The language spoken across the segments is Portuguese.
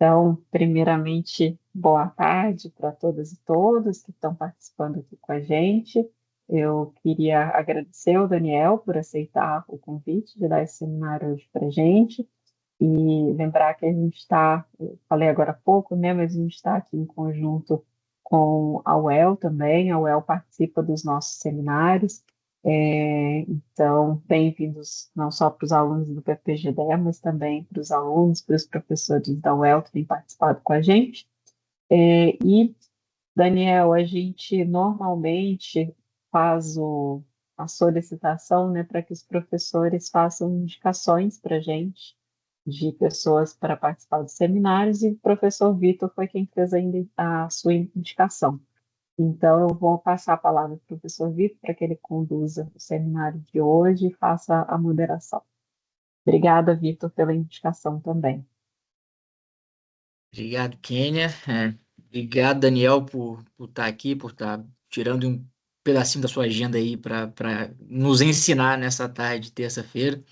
Então, primeiramente, boa tarde para todas e todos que estão participando aqui com a gente. Eu queria agradecer ao Daniel por aceitar o convite de dar esse seminário hoje para a gente e lembrar que a gente está, eu falei agora há pouco, né, mas a gente está aqui em conjunto com a UEL também. A UEL participa dos nossos seminários. Então, bem-vindos não só para os alunos do PPGD, mas também para os alunos, para os professores da UEL que têm participado com a gente. E, Daniel, a gente normalmente faz a solicitação, né, para que os professores façam indicações para a gente de pessoas para participar dos seminários, e o professor Vitor foi quem fez a sua indicação. Então, eu vou passar a palavra para o professor Vitor para que ele conduza o seminário de hoje e faça a moderação. Obrigada, Vitor, pela indicação também. Obrigado, Kênia. Obrigado, Daniel, por estar aqui, por estar tirando um pedacinho da sua agenda aí para nos ensinar nessa tarde de terça-feira.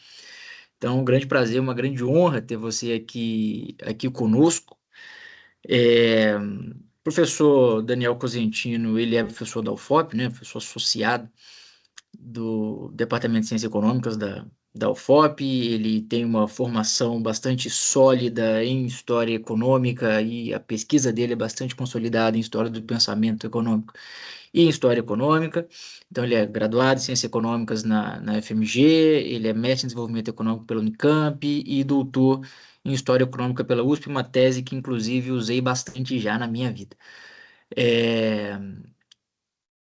Então, um grande prazer, uma grande honra ter você aqui conosco. É, Professor Daniel Cosentino, ele é professor da UFOP, né? Professor associado do Departamento de Ciências Econômicas da UFOP. Ele tem uma formação bastante sólida em história econômica e a pesquisa dele é bastante consolidada em história do pensamento econômico e em história econômica. Então, ele é graduado em Ciências Econômicas na FMG, ele é mestre em Desenvolvimento Econômico pela Unicamp e doutor em História Econômica pela USP, uma tese que, inclusive, usei bastante já na minha vida. É,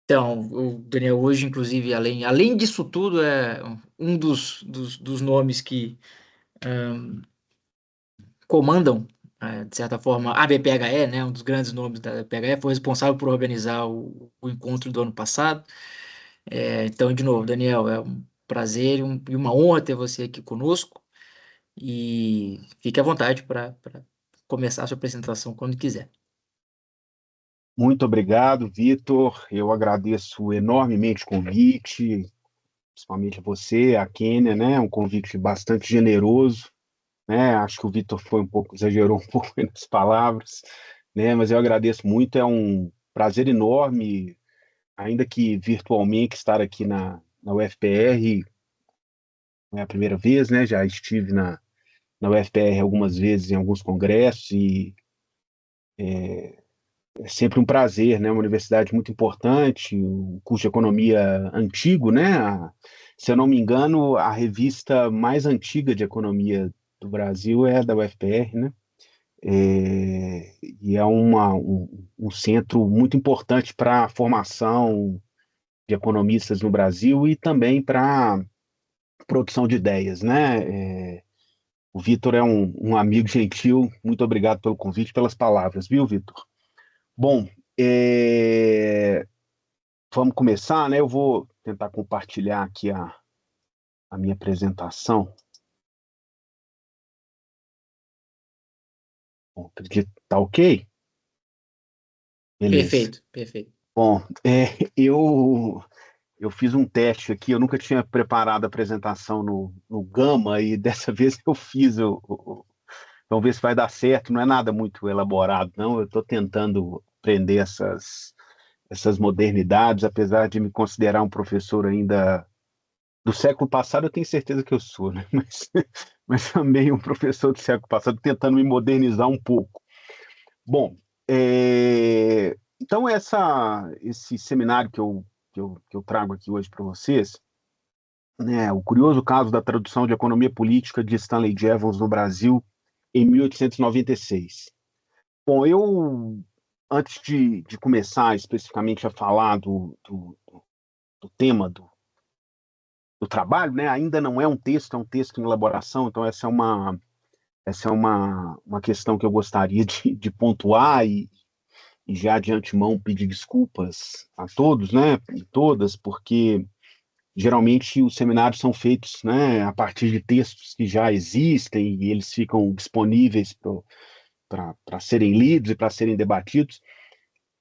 então, o Daniel hoje, inclusive, além disso tudo, é um dos nomes que comandam, de certa forma, a BPHE, né, um dos grandes nomes da BPHE, foi responsável por organizar o encontro do ano passado. Então, de novo, Daniel, é um prazer e uma honra ter você aqui conosco, e fique à vontade para começar a sua apresentação quando quiser. Muito obrigado, Vitor. Eu agradeço enormemente o convite, principalmente a você, a Kênia, né? Um convite bastante generoso, né? Acho que o Vitor foi exagerou um pouco aí nas palavras, né? Mas eu agradeço muito. É um prazer enorme, ainda que virtualmente, estar aqui na UFPR. Não é a primeira vez, né? Já estive na UFPR algumas vezes em alguns congressos e é sempre um prazer, né? Uma universidade muito importante, um curso de economia antigo, né? Se eu não me engano, a revista mais antiga de economia do Brasil é a da UFPR, né? E é um centro muito importante para a formação de economistas no Brasil e também para produção de ideias, né? O Vitor é um amigo gentil. Muito obrigado pelo convite, pelas palavras, viu, Vitor? Bom, é, vamos começar, né? Eu vou tentar compartilhar aqui a minha apresentação. Bom, acredito que tá ok? Beleza. Perfeito, perfeito. Bom, eu fiz um teste aqui, eu nunca tinha preparado a apresentação no Gama e dessa vez eu fiz. Vamos ver se vai dar certo. Não é nada muito elaborado, não. Eu estou tentando aprender essas modernidades, apesar de me considerar um professor ainda do século passado, eu tenho certeza que eu sou, né? Mas também um professor do século passado, tentando me modernizar um pouco. Bom, então esse seminário que eu trago aqui hoje para vocês, né, o curioso caso da tradução de economia política de Stanley Jevons no Brasil em 1896. Bom, antes de começar especificamente a falar do tema do trabalho, né, ainda não é um texto, é um texto em elaboração, então essa é uma questão que eu gostaria de pontuar e já de antemão pedir desculpas a todos, né, e todas, porque geralmente os seminários são feitos, né, a partir de textos que já existem e eles ficam disponíveis para serem lidos e para serem debatidos.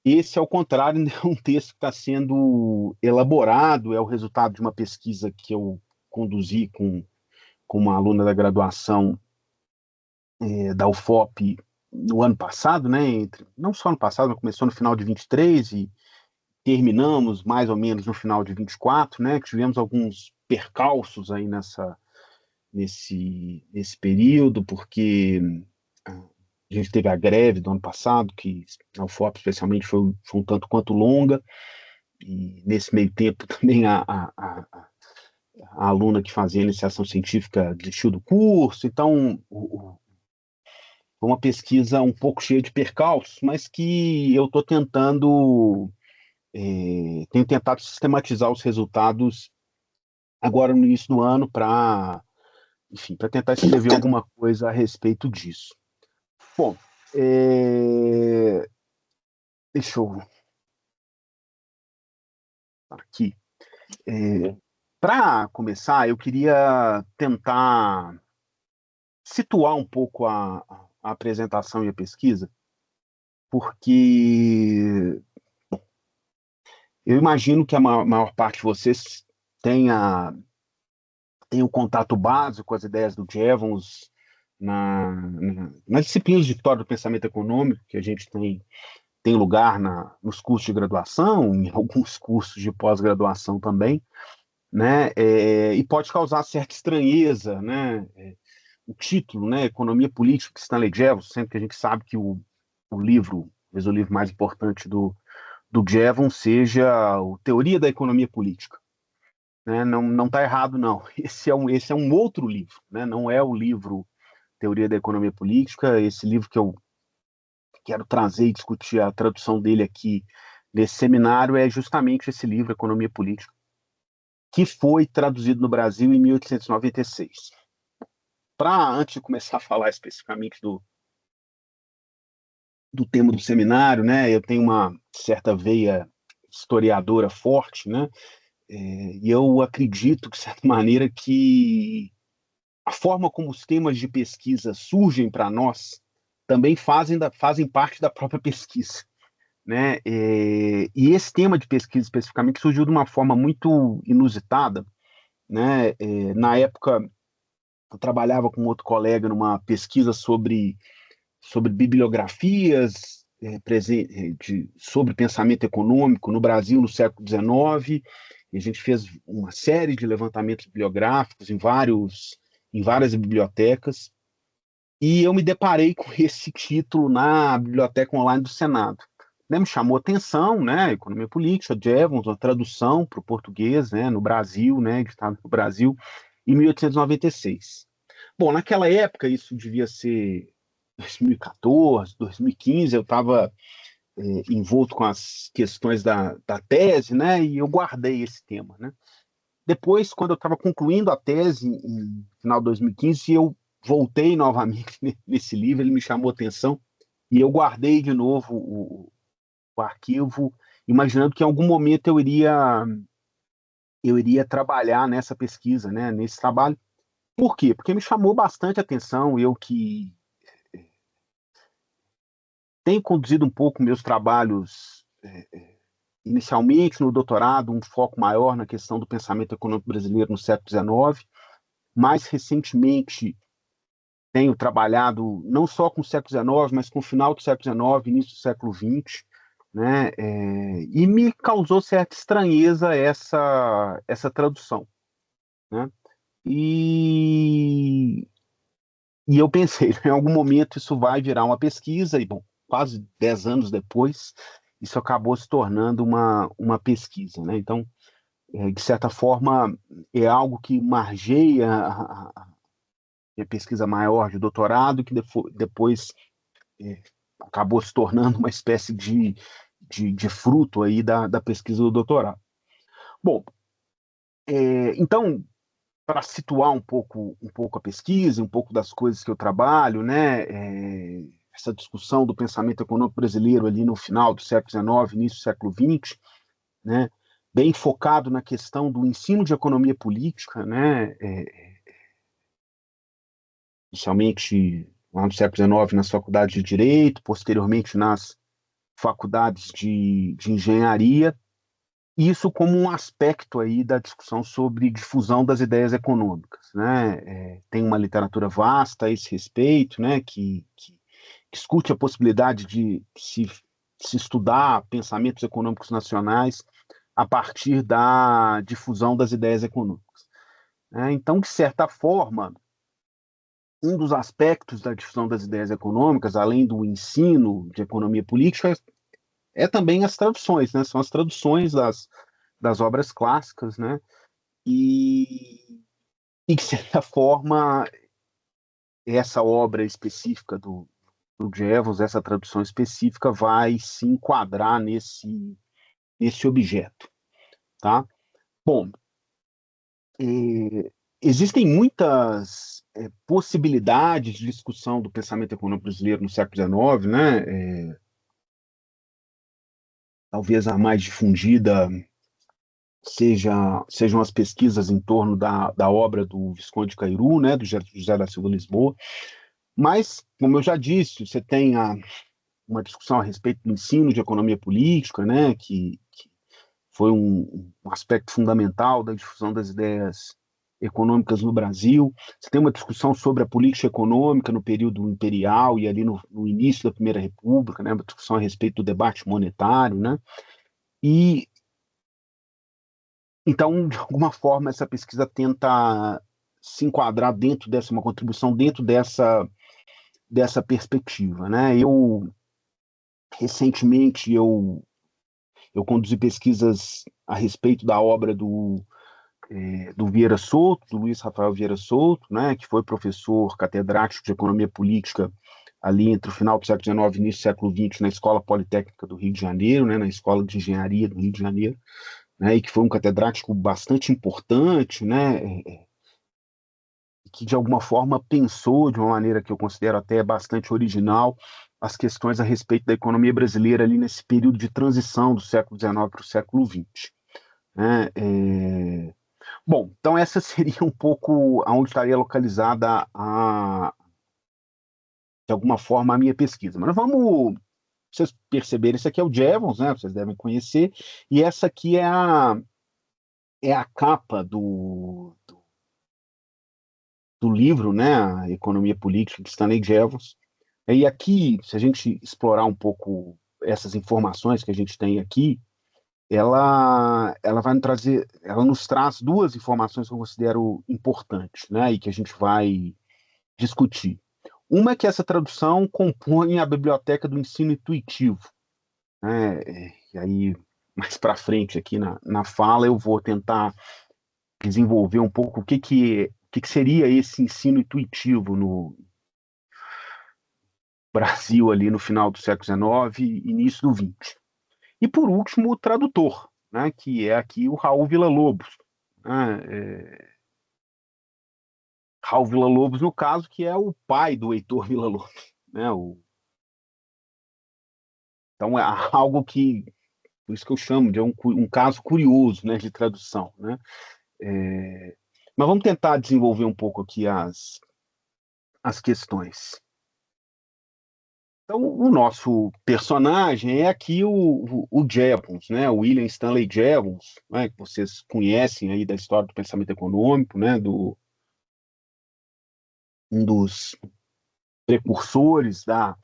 Esse, ao contrário, é um texto que está sendo elaborado, é o resultado de uma pesquisa que eu conduzi com uma aluna da graduação da UFOP no ano passado, né, não só no passado, mas começou no final de 23 e terminamos mais ou menos no final de 24, né, que tivemos alguns percalços aí nesse período, porque a gente teve a greve do ano passado, que na UFOP especialmente foi um tanto quanto longa, e nesse meio tempo também a aluna que fazia iniciação científica desistiu do curso, então foi uma pesquisa um pouco cheia de percalços, mas que eu estou tenho tentado sistematizar os resultados agora no início do ano enfim, para tentar escrever alguma coisa a respeito disso. Bom, deixa eu aqui. Para começar, eu queria tentar situar um pouco a apresentação e a pesquisa, porque eu imagino que a maior parte de vocês tem um contato básico com as ideias do Jevons nas disciplinas de história do pensamento econômico que a gente tem lugar nos cursos de graduação, em alguns cursos de pós-graduação também, né? E pode causar certa estranheza, né? O título, né? Economia Política de Stanley Jevons, sempre que a gente sabe que o livro, talvez o livro mais importante do Jevons seja o Teoria da Economia Política, né? Não está errado, não. Esse é um outro livro, né? Não é o livro Teoria da Economia Política. Esse livro que eu quero trazer e discutir a tradução dele aqui nesse seminário é justamente esse livro, Economia Política, que foi traduzido no Brasil em 1896. Antes de começar a falar especificamente do tema do seminário, né, eu tenho uma certa veia historiadora forte, né, e eu acredito, de certa maneira, que a forma como os temas de pesquisa surgem para nós também fazem parte da própria pesquisa, né? E esse tema de pesquisa especificamente surgiu de uma forma muito inusitada, né? Na época eu trabalhava com outro colega numa pesquisa sobre bibliografias sobre pensamento econômico no Brasil no século XIX, e a gente fez uma série de levantamentos bibliográficos em várias bibliotecas, e eu me deparei com esse título na biblioteca online do Senado. Né, me chamou a atenção, né, Economia Política, Jevons, uma tradução para o português, né, no Brasil, né, editado no Brasil, em 1896. Bom, naquela época, isso devia ser 2014, 2015, eu estava envolto com as questões da tese, né, e eu guardei esse tema, né. Depois, quando eu estava concluindo a tese, em final de 2015, eu voltei novamente nesse livro, ele me chamou a atenção, e eu guardei de novo o arquivo, imaginando que em algum momento eu iria trabalhar nessa pesquisa, né, nesse trabalho. Por quê? Porque me chamou bastante atenção, eu que tenho conduzido um pouco meus trabalhos, inicialmente no doutorado, um foco maior na questão do pensamento econômico brasileiro no século XIX. Mais recentemente, tenho trabalhado não só com o século XIX, mas com o final do século XIX, início do século XX, né? E me causou certa estranheza essa tradução, né? E, e eu pensei, em algum momento isso vai virar uma pesquisa, e bom, quase 10 anos depois, isso acabou se tornando uma pesquisa, né? Então, de certa forma, é algo que margeia a minha pesquisa maior de doutorado, que depois acabou se tornando uma espécie de fruto aí da pesquisa do doutorado. Bom, então, para situar um pouco a pesquisa, um pouco das coisas que eu trabalho, né, essa discussão do pensamento econômico brasileiro ali no final do século XIX, início do século XX, né, bem focado na questão do ensino de economia política, né, inicialmente lá no século XIX nas faculdades de Direito, posteriormente nas faculdades de Engenharia, isso como um aspecto aí da discussão sobre difusão das ideias econômicas, né? Tem uma literatura vasta a esse respeito, né? Que discute a possibilidade de se estudar pensamentos econômicos nacionais a partir da difusão das ideias econômicas. Então, de certa forma, um dos aspectos da difusão das ideias econômicas, além do ensino de economia política, é também as traduções, né? São as traduções das obras clássicas, né? E, de certa forma, essa obra específica do Jevons, essa tradução específica, vai se enquadrar nesse objeto, tá? Bom, existem muitas possibilidades de discussão do pensamento econômico brasileiro no século XIX, né? Talvez a mais difundida sejam as pesquisas em torno da obra do Visconde Cairu, né, do José da Silva Lisboa, mas, como eu já disse, você tem uma discussão a respeito do ensino de economia política, né, que foi um aspecto fundamental da difusão das ideias econômicas no Brasil. Você tem uma discussão sobre a política econômica no período imperial e ali no início da Primeira República, né, uma discussão a respeito do debate monetário, né, e então, de alguma forma, essa pesquisa tenta se enquadrar dentro uma contribuição dentro dessa perspectiva, né? Recentemente, eu conduzi pesquisas a respeito da obra do Vieira Souto, do Luiz Rafael Vieira Souto, né? Que foi professor catedrático de Economia Política ali entre o final do século XIX e início do século XX na Escola Politécnica do Rio de Janeiro, né? Na Escola de Engenharia do Rio de Janeiro, né, e que foi um catedrático bastante importante, né, que de alguma forma pensou de uma maneira que eu considero até bastante original as questões a respeito da economia brasileira ali nesse período de transição do século XIX para o século XX. Né. Bom, então essa seria um pouco aonde estaria localizada de alguma forma a minha pesquisa. Mas vamos, vocês perceberem, esse aqui é o Jevons, né, vocês devem conhecer, e essa aqui é a capa do livro, né, A Economia Política, de Stanley Jevons. E aqui, se a gente explorar um pouco essas informações que a gente tem aqui, ela vai nos trazer, ela nos traz duas informações que eu considero importantes, né, e que a gente vai discutir. Uma é que essa tradução compõe a biblioteca do ensino intuitivo, né, e aí mais para frente aqui na fala eu vou tentar desenvolver um pouco o que seria esse ensino intuitivo no Brasil ali no final do século XIX e início do XX. E por último, o tradutor, né, que é aqui o Raul Villa-Lobos. Né, Raul Villa-Lobos, no caso, que é o pai do Heitor Villa-Lobos. Né, então é algo que, por isso que eu chamo de um caso curioso, né, de tradução. Né. Mas vamos tentar desenvolver um pouco aqui as questões. Então, o nosso personagem é aqui o Jevons, né? O William Stanley Jevons, né? Que vocês conhecem aí da história do pensamento econômico, né? Um dos precursores da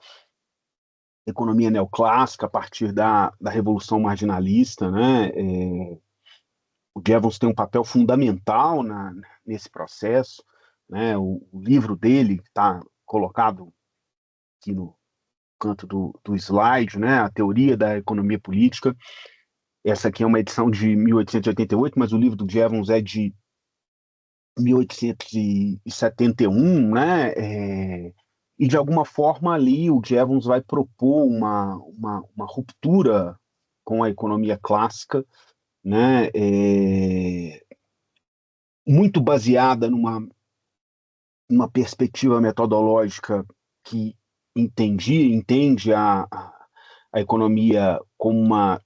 economia neoclássica a partir da Revolução Marginalista, né? O Jevons tem um papel fundamental nesse processo, né? O livro dele está colocado aqui no canto do slide, né? A Teoria da Economia Política. Essa aqui é uma edição de 1888, mas o livro do Jevons é de 1871, né? E de alguma forma ali o Jevons vai propor uma ruptura com a economia clássica, né? Muito baseada numa perspectiva metodológica que entende a economia como uma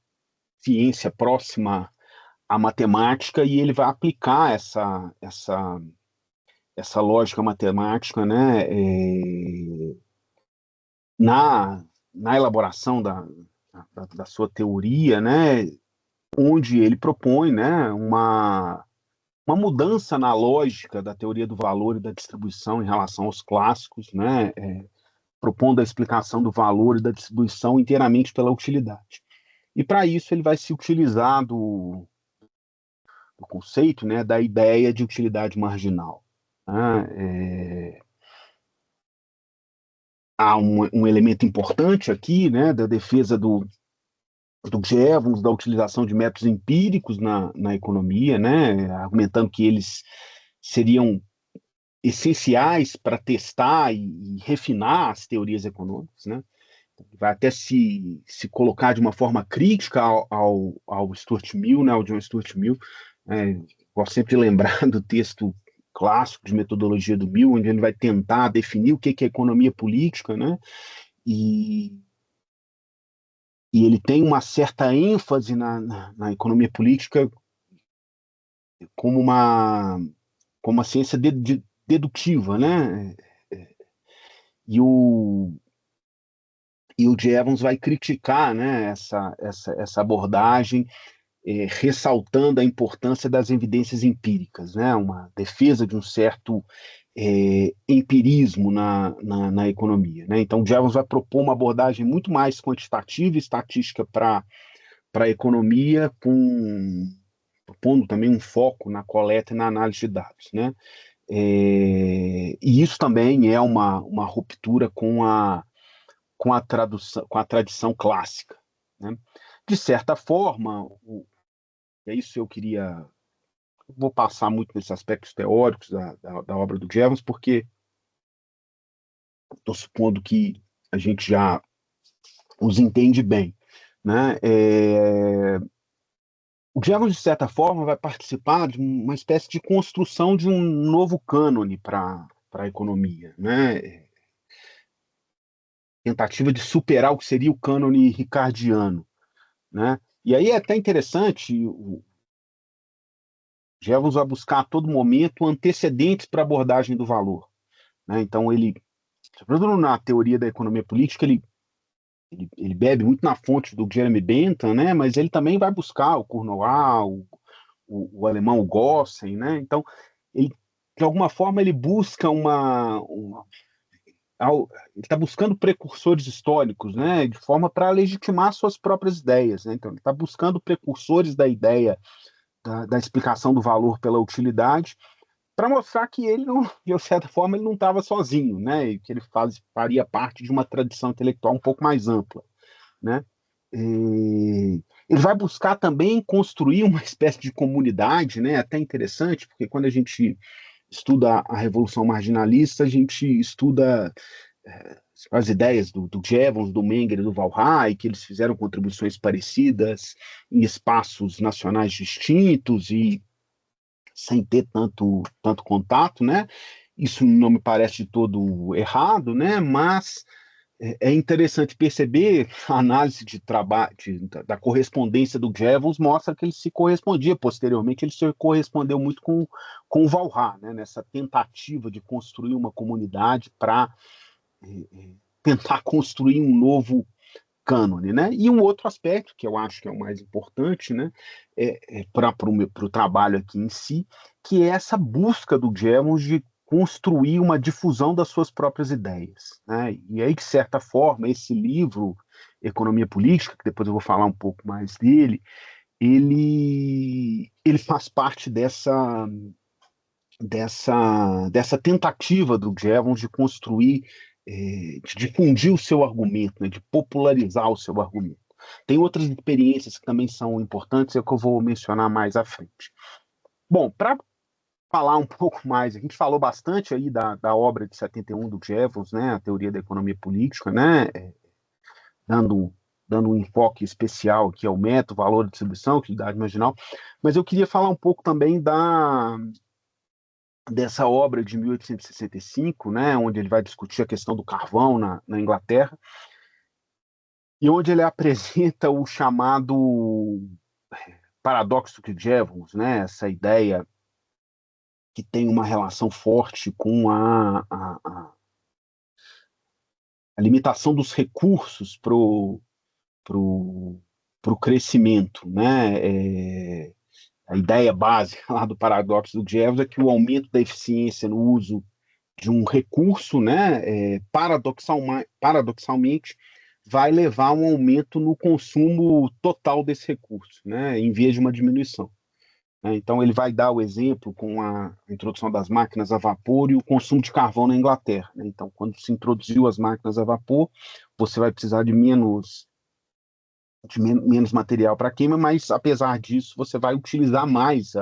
ciência próxima à matemática, e ele vai aplicar essa lógica matemática, né, na elaboração da sua teoria, né, onde ele propõe, né, uma mudança na lógica da teoria do valor e da distribuição em relação aos clássicos, né, propondo a explicação do valor e da distribuição inteiramente pela utilidade. E para isso ele vai se utilizar do conceito, né, da ideia de utilidade marginal. Né? Há um elemento importante aqui, né, da defesa do Jevons, da utilização de métodos empíricos na economia, né, argumentando que eles seriam essenciais para testar e refinar as teorias econômicas, né? Vai até se colocar de uma forma crítica ao Stuart Mill, né, ao John Stuart Mill. Gosto sempre de lembrar do texto clássico de metodologia do Mill, onde ele vai tentar definir o que é economia política, né? E ele tem uma certa ênfase na economia política como uma ciência dedutiva, né? E o Jevons vai criticar, né, essa abordagem, ressaltando a importância das evidências empíricas, né, uma defesa de um certo empirismo na economia. Né? Então, Jevons vai propor uma abordagem muito mais quantitativa e estatística para a economia, propondo também um foco na coleta e na análise de dados. Né? E isso também é uma ruptura com a tradição clássica. Né? De certa forma, é isso que eu queria. Vou passar muito nesses aspectos teóricos da obra do Jevons, porque estou supondo que a gente já os entende bem. Né? O Jevons, de certa forma, vai participar de uma espécie de construção de um novo cânone para a economia. Né? Tentativa de superar o que seria o cânone ricardiano. Né? E aí é até interessante, o Jevons vai buscar a todo momento antecedentes para a abordagem do valor. Né? Então, sobretudo na teoria da economia política, ele bebe muito na fonte do Jeremy Bentham, né? Mas ele também vai buscar o Kuhnauer, o alemão o Gossen. Né? Então, de alguma forma, ele busca ele está buscando precursores históricos, né, de forma para legitimar suas próprias ideias. Né? Então, ele está buscando precursores da ideia da explicação do valor pela utilidade, para mostrar que ele, não, de certa forma, ele não estava sozinho, né, e que ele faria parte de uma tradição intelectual um pouco mais ampla. Né? Ele vai buscar também construir uma espécie de comunidade, né, até interessante, porque quando a gente estuda a Revolução Marginalista, a gente estuda as ideias do Jevons, do Menger e do Walras, que eles fizeram contribuições parecidas em espaços nacionais distintos e sem ter tanto contato, né? Isso não me parece de todo errado, né? Mas é interessante perceber a análise de trabalho da correspondência do Jevons mostra que ele se correspondia posteriormente, ele se correspondeu muito com o Walras, né? Nessa tentativa de construir uma comunidade para tentar construir um novo cânone, né? E um outro aspecto que eu acho que é o mais importante, né, para o trabalho aqui em si, que é essa busca do Jevons de construir uma difusão das suas próprias ideias, né? E aí, de certa forma, esse livro Economia Política, que depois eu vou falar um pouco mais dele, ele faz parte dessa tentativa do Jevons de construir, de difundir o seu argumento, né, de popularizar o seu argumento. Tem outras experiências que também são importantes, é que eu vou mencionar mais à frente. Bom, para falar um pouco mais, a gente falou bastante aí da obra de 71 do Jevons, né, a teoria da economia política, né, dando um enfoque especial aqui ao método, valor de distribuição, utilidade marginal, mas eu queria falar um pouco também dessa obra de 1865, né, onde ele vai discutir a questão do carvão na Inglaterra, e onde ele apresenta o chamado paradoxo de Jevons, né, essa ideia que tem uma relação forte com a limitação dos recursos para o crescimento. Né? A ideia básica lá do paradoxo do Jevons é que o aumento da eficiência no uso de um recurso, né, paradoxalmente, vai levar a um aumento no consumo total desse recurso, né, em vez de uma diminuição. Né? Então, ele vai dar o exemplo com a introdução das máquinas a vapor e o consumo de carvão na Inglaterra. Né? Então, quando se introduziu as máquinas a vapor, você vai precisar de menos material para queima, mas, apesar disso, você vai utilizar mais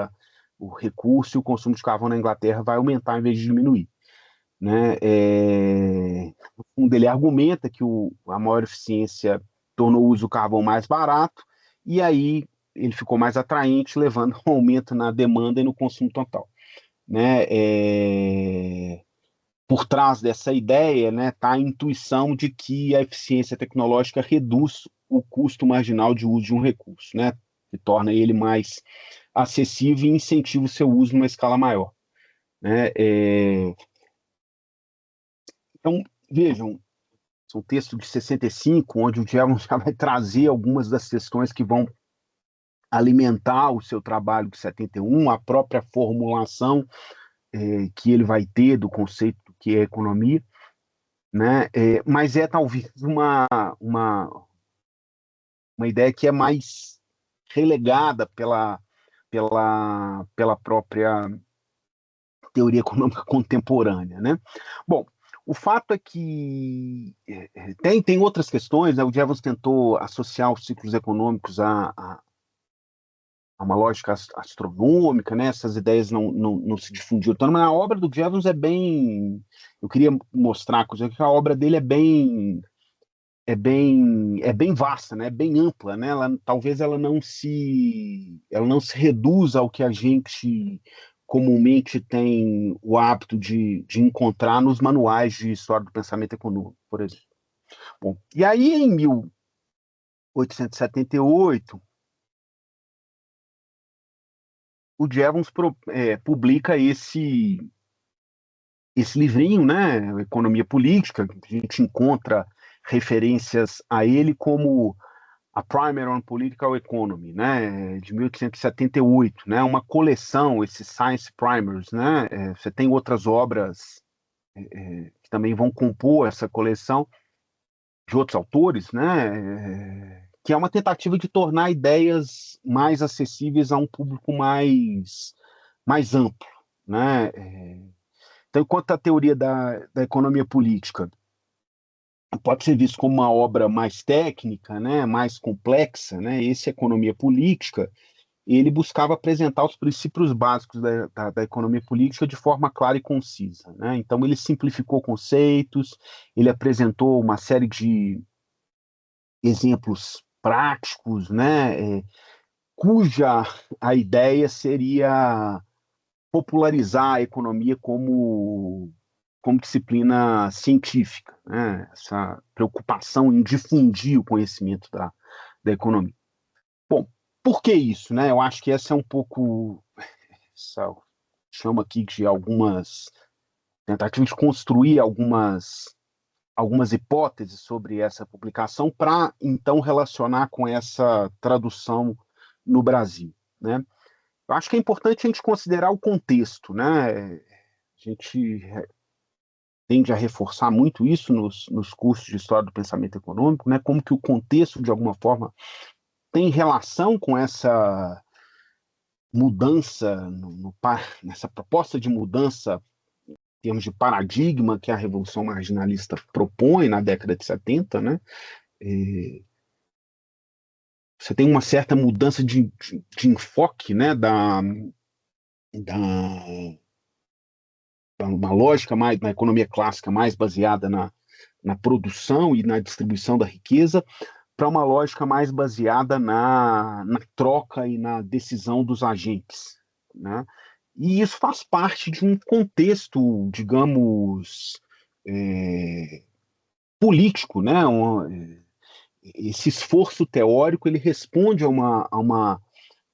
o recurso e o consumo de carvão na Inglaterra vai aumentar em vez de diminuir. Né? No fundo, ele argumenta que a maior eficiência tornou o uso do carvão mais barato, e aí ele ficou mais atraente, levando a um aumento na demanda e no consumo total. Né? Por trás dessa ideia, né, está a intuição de que a eficiência tecnológica reduz o custo marginal de uso de um recurso, né, que torna ele mais acessível e incentiva o seu uso numa escala maior. Né? Então, vejam, é um texto de 65, onde o Jevons já vai trazer algumas das questões que vão alimentar o seu trabalho de 71, a própria formulação que ele vai ter do conceito do que é economia, né? Mas é talvez uma ideia que é mais relegada pela própria teoria econômica contemporânea, né? Bom, o fato é que tem outras questões, né? O Jevons tentou associar os ciclos econômicos a uma lógica astronômica, né? Essas ideias não se difundiram tanto, mas a obra do Jevons é bem... Eu queria mostrar que a obra dele é bem vasta, né? É bem ampla, né? Talvez ela não se reduza ao que a gente comumente tem o hábito de encontrar nos manuais de história do pensamento econômico, por exemplo. Bom, e aí em 1878 o Jevons publica esse livrinho, né, Economia Política. A gente encontra referências a ele como a Primer on Political Economy, né, de 1878, né, uma coleção, esses Science Primers, né, você tem outras obras que também vão compor essa coleção de outros autores, né, que é uma tentativa de tornar ideias mais acessíveis a um público mais amplo, né. Então, enquanto a teoria da economia política pode ser visto como uma obra mais técnica, né, mais complexa, né, esse Economia Política, ele buscava apresentar os princípios básicos da economia política de forma clara e concisa. Né? Então, ele simplificou conceitos, ele apresentou uma série de exemplos práticos, né, cuja a ideia seria popularizar a economia como disciplina científica, né? Essa preocupação em difundir o conhecimento da economia. Bom, por que isso, né? Eu acho que essa é um pouco, chama aqui de algumas tentativas de construir algumas hipóteses sobre essa publicação para então relacionar com essa tradução no Brasil, né? Eu acho que é importante a gente considerar o contexto, né? A gente tende a reforçar muito isso nos cursos de História do Pensamento Econômico, né? Como que o contexto, de alguma forma, tem relação com essa mudança, nessa proposta de mudança em termos de paradigma que a Revolução Marginalista propõe na década de 70, né? Você tem uma certa mudança de enfoque, né? Uma lógica mais na economia clássica mais baseada na produção e na distribuição da riqueza, para uma lógica mais baseada na troca e na decisão dos agentes, né? E isso faz parte de um contexto, digamos, político, né? Esse esforço teórico ele responde a uma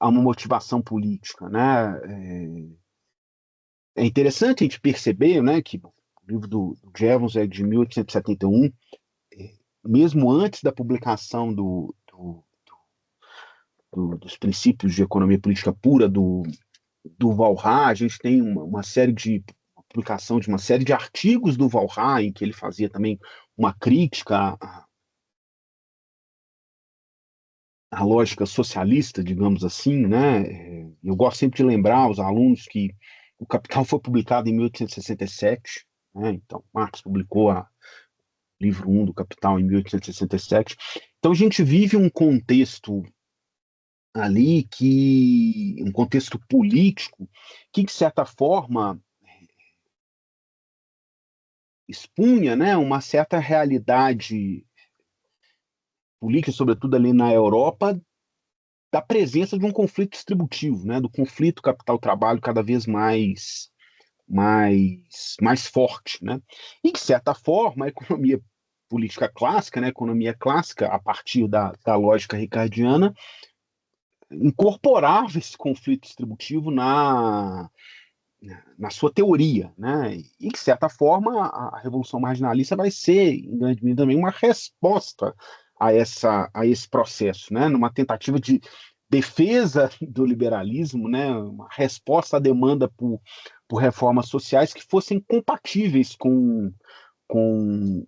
motivação política, né? É interessante a gente perceber, né, que o livro do Jevons é de 1871, mesmo antes da publicação dos princípios de economia política pura do Walras, a gente tem uma série de publicação de uma série de artigos do Walras, em que ele fazia também uma crítica à lógica socialista, digamos assim, né? Eu gosto sempre de lembrar aos alunos que o Capital foi publicado em 1867, né? Então, Marx publicou o livro 1 do Capital em 1867. Então, a gente vive um contexto ali um contexto político que, de certa forma, expunha, né, uma certa realidade política, sobretudo ali na Europa, da presença de um conflito distributivo, né, do conflito capital-trabalho cada vez mais forte, né? E, de certa forma, a economia política clássica, né, a economia clássica, a partir da lógica ricardiana, incorporava esse conflito distributivo na sua teoria, né? E, de certa forma, a Revolução Marginalista vai ser, em grande medida, também uma resposta a esse processo, né? Numa tentativa de defesa do liberalismo, né? Uma resposta à demanda por reformas sociais que fossem compatíveis com o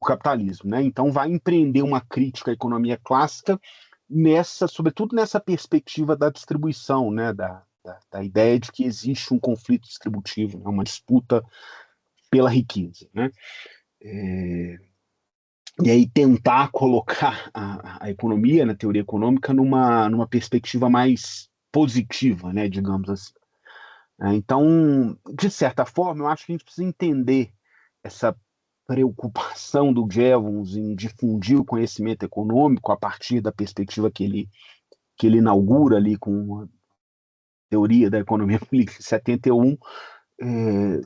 capitalismo, né? Então, vai empreender uma crítica à economia clássica sobretudo nessa perspectiva da distribuição, né? Da ideia de que existe um conflito distributivo, né, uma disputa pela riqueza, né? E aí tentar colocar a economia, na teoria econômica, numa perspectiva mais positiva, né, digamos assim. Então, de certa forma, eu acho que a gente precisa entender essa preocupação do Jevons em difundir o conhecimento econômico a partir da perspectiva que ele inaugura ali com a teoria da economia política em 71.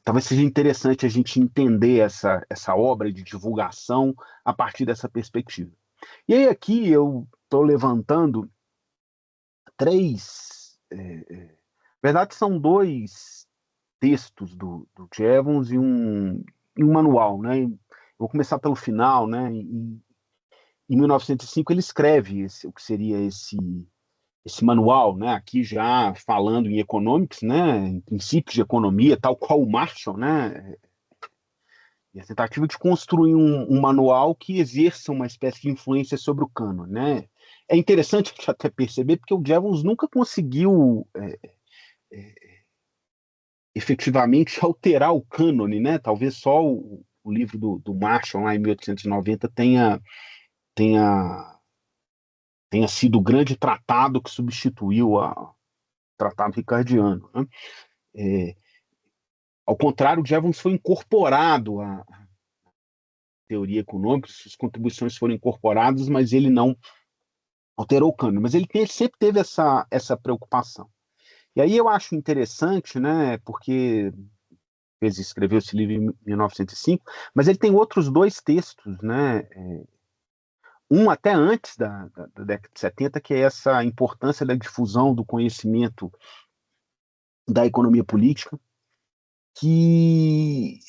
Talvez seja interessante a gente entender essa obra de divulgação a partir dessa perspectiva. E aí aqui eu estou levantando três, na verdade são dois textos do Jevons e um manual, né? Eu vou começar pelo final, né? Em 1905 ele escreve o que seria esse manual, né, aqui já falando em economics, né, em princípios de economia, tal qual o Marshall, né, e a tentativa de construir um manual que exerça uma espécie de influência sobre o cânone, né. É interessante até perceber, porque o Jevons nunca conseguiu efetivamente alterar o cânone, né, talvez só o livro do Marshall, lá em 1890, tenha sido o grande tratado que substituiu o tratado ricardiano, né? Ao contrário, o Jevons foi incorporado à teoria econômica, suas contribuições foram incorporadas, mas ele não alterou o cânone. Mas ele sempre teve essa preocupação. E aí eu acho interessante, né, porque ele escreveu esse livro em 1905, mas ele tem outros dois textos, né, um até antes da década de 70, que é essa importância da difusão do conhecimento da economia política, que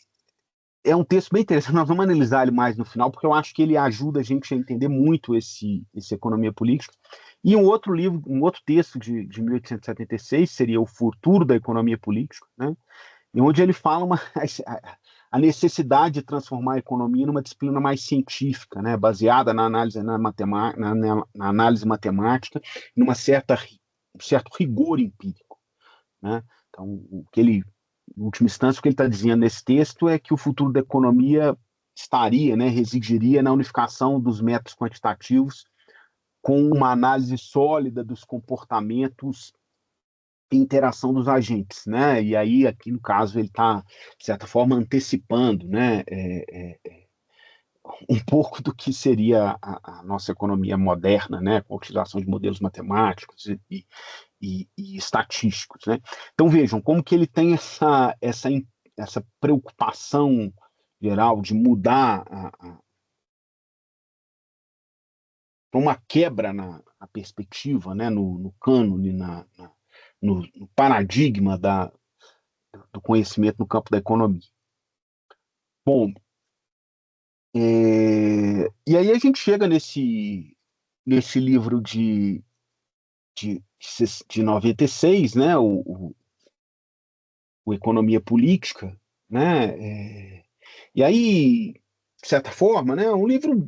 é um texto bem interessante. Nós vamos analisar ele mais no final, porque eu acho que ele ajuda a gente a entender muito esse economia política. E um outro livro, um outro texto de 1876 seria O Futuro da Economia Política, né? Em onde ele fala a necessidade de transformar a economia numa disciplina mais científica, né? Baseada na análise, na análise matemática, num certo rigor empírico, né? Então, em última instância, o que ele está dizendo nesse texto é que o futuro da economia estaria, né, residiria na unificação dos métodos quantitativos com uma análise sólida dos comportamentos e interação dos agentes, né? E aí, aqui no caso, ele está, de certa forma, antecipando, né, um pouco do que seria a nossa economia moderna, né, com a utilização de modelos matemáticos e estatísticos, né? Então vejam como que ele tem essa preocupação geral de mudar para uma quebra na perspectiva, né, no cânone, no paradigma do conhecimento no campo da economia. Bom, e aí a gente chega nesse livro de 96, né, o Economia Política, né? E aí, de certa forma, né, é um livro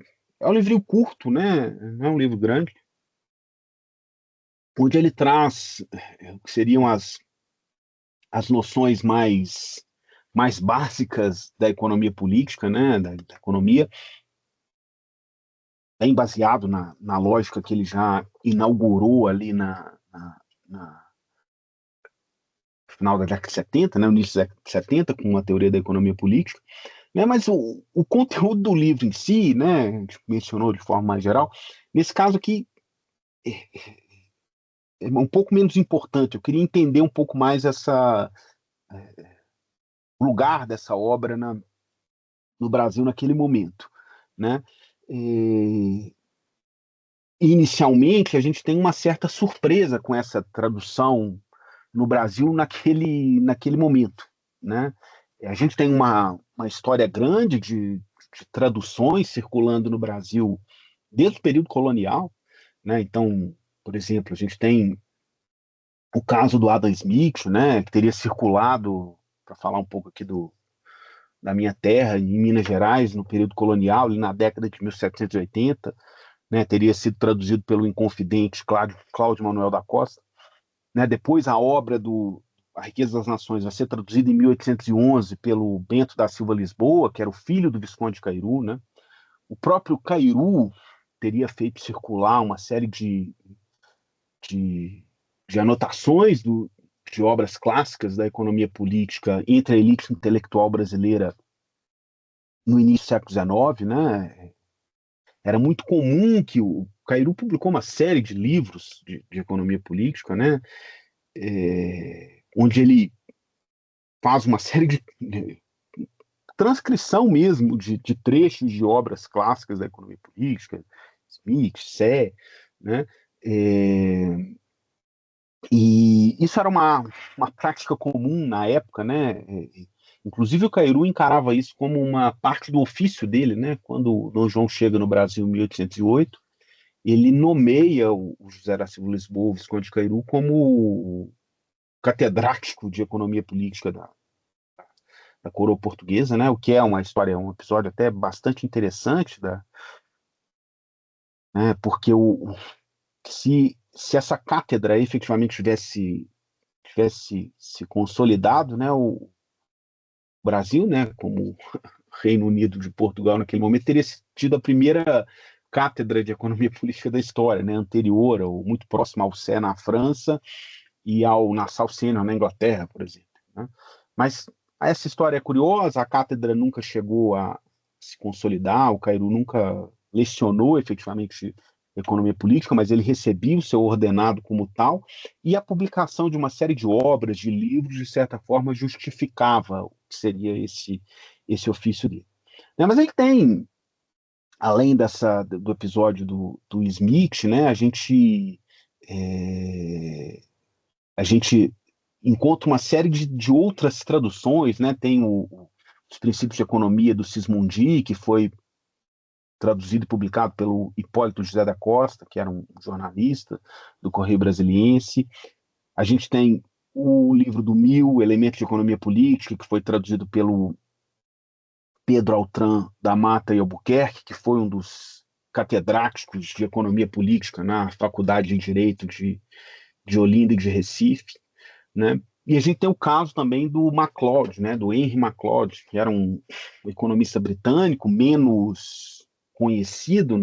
curto, né? Não é um livro grande, onde ele traz o que seriam as noções mais básicas da economia política, né, da economia, bem baseado na lógica que ele já inaugurou ali na final da década de 70, né, no início da década de 70, com a teoria da economia política, né, mas o conteúdo do livro em si, né, a gente mencionou de forma mais geral, nesse caso aqui é um pouco menos importante. Eu queria entender um pouco mais o lugar dessa obra no Brasil naquele momento, né? E, inicialmente, a gente tem uma certa surpresa com essa tradução no Brasil naquele momento, né? A gente tem uma história grande de traduções circulando no Brasil desde o período colonial, né? Então, por exemplo, a gente tem o caso do Adam Smith, né, que teria circulado, para falar um pouco aqui da minha terra, em Minas Gerais, no período colonial, ali na década de 1780, né, teria sido traduzido pelo inconfidente Cláudio Manuel da Costa. Né, depois a obra A Riqueza das Nações vai ser traduzida em 1811 pelo Bento da Silva Lisboa, que era o filho do Visconde de Cairu. Né? O próprio Cairu teria feito circular uma série de, de anotações de obras clássicas da economia política entre a elite intelectual brasileira no início do século XIX, né? Era muito comum que o Cairu publicou uma série de livros de economia política, né? Onde ele faz uma série de transcrição mesmo de trechos de obras clássicas da economia política, Smith, Sé, né? É, e isso era uma prática comum na época, né? Inclusive o Cairu encarava isso como uma parte do ofício dele, né? Quando o Dom João chega no Brasil em 1808, ele nomeia o José da Silva Lisboa, o Visconde de Cairu, como catedrático de economia política da coroa portuguesa, né? O que é uma história, um episódio até bastante interessante, né? Porque se essa cátedra efetivamente tivesse se consolidado, né? O Brasil, né? Como Reino Unido de Portugal naquele momento, teria tido a primeira cátedra de economia política da história, né? Anterior, ou muito próxima ao Sé na França e ao Nassau Senior na Inglaterra, por exemplo. Né? Mas essa história é curiosa, a cátedra nunca chegou a se consolidar, o Cairu nunca lecionou efetivamente economia política, mas ele recebia o seu ordenado como tal, e a publicação de uma série de obras, de livros, de certa forma, justificava o que seria esse ofício dele. Né? Mas aí tem, além do episódio do Smith, né, a gente encontra uma série de outras traduções, né? Tem os princípios de economia do Sismondi, que foi traduzido e publicado pelo Hipólito José da Costa, que era um jornalista do Correio Brasiliense. A gente tem o livro do Mill, Elementos de Economia Política, que foi traduzido pelo Pedro Altran da Mata e Albuquerque, que foi um dos catedráticos de economia política na Faculdade de Direito de Olinda e de Recife, né? E a gente tem o caso também do MacLeod, né? Do Henry MacLeod, que era um economista britânico menos conhecido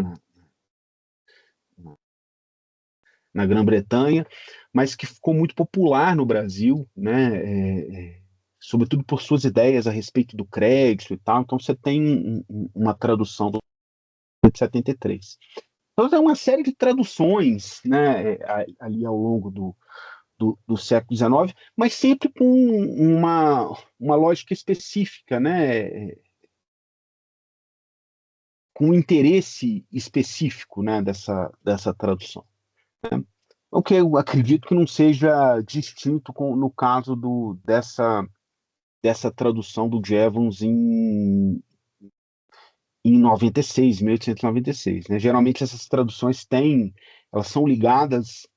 na Grã-Bretanha, mas que ficou muito popular no Brasil, né? Sobretudo por suas ideias a respeito do crédito e tal. Então você tem uma tradução do 73. Então é uma série de traduções, né? Ali ao longo do século XIX, mas sempre com uma lógica específica, né? Com um interesse específico, né? Dessa tradução. Né? O que eu acredito que não seja distinto no caso dessa tradução do Jevons em 96, 1896. Né? Geralmente essas traduções elas são ligadas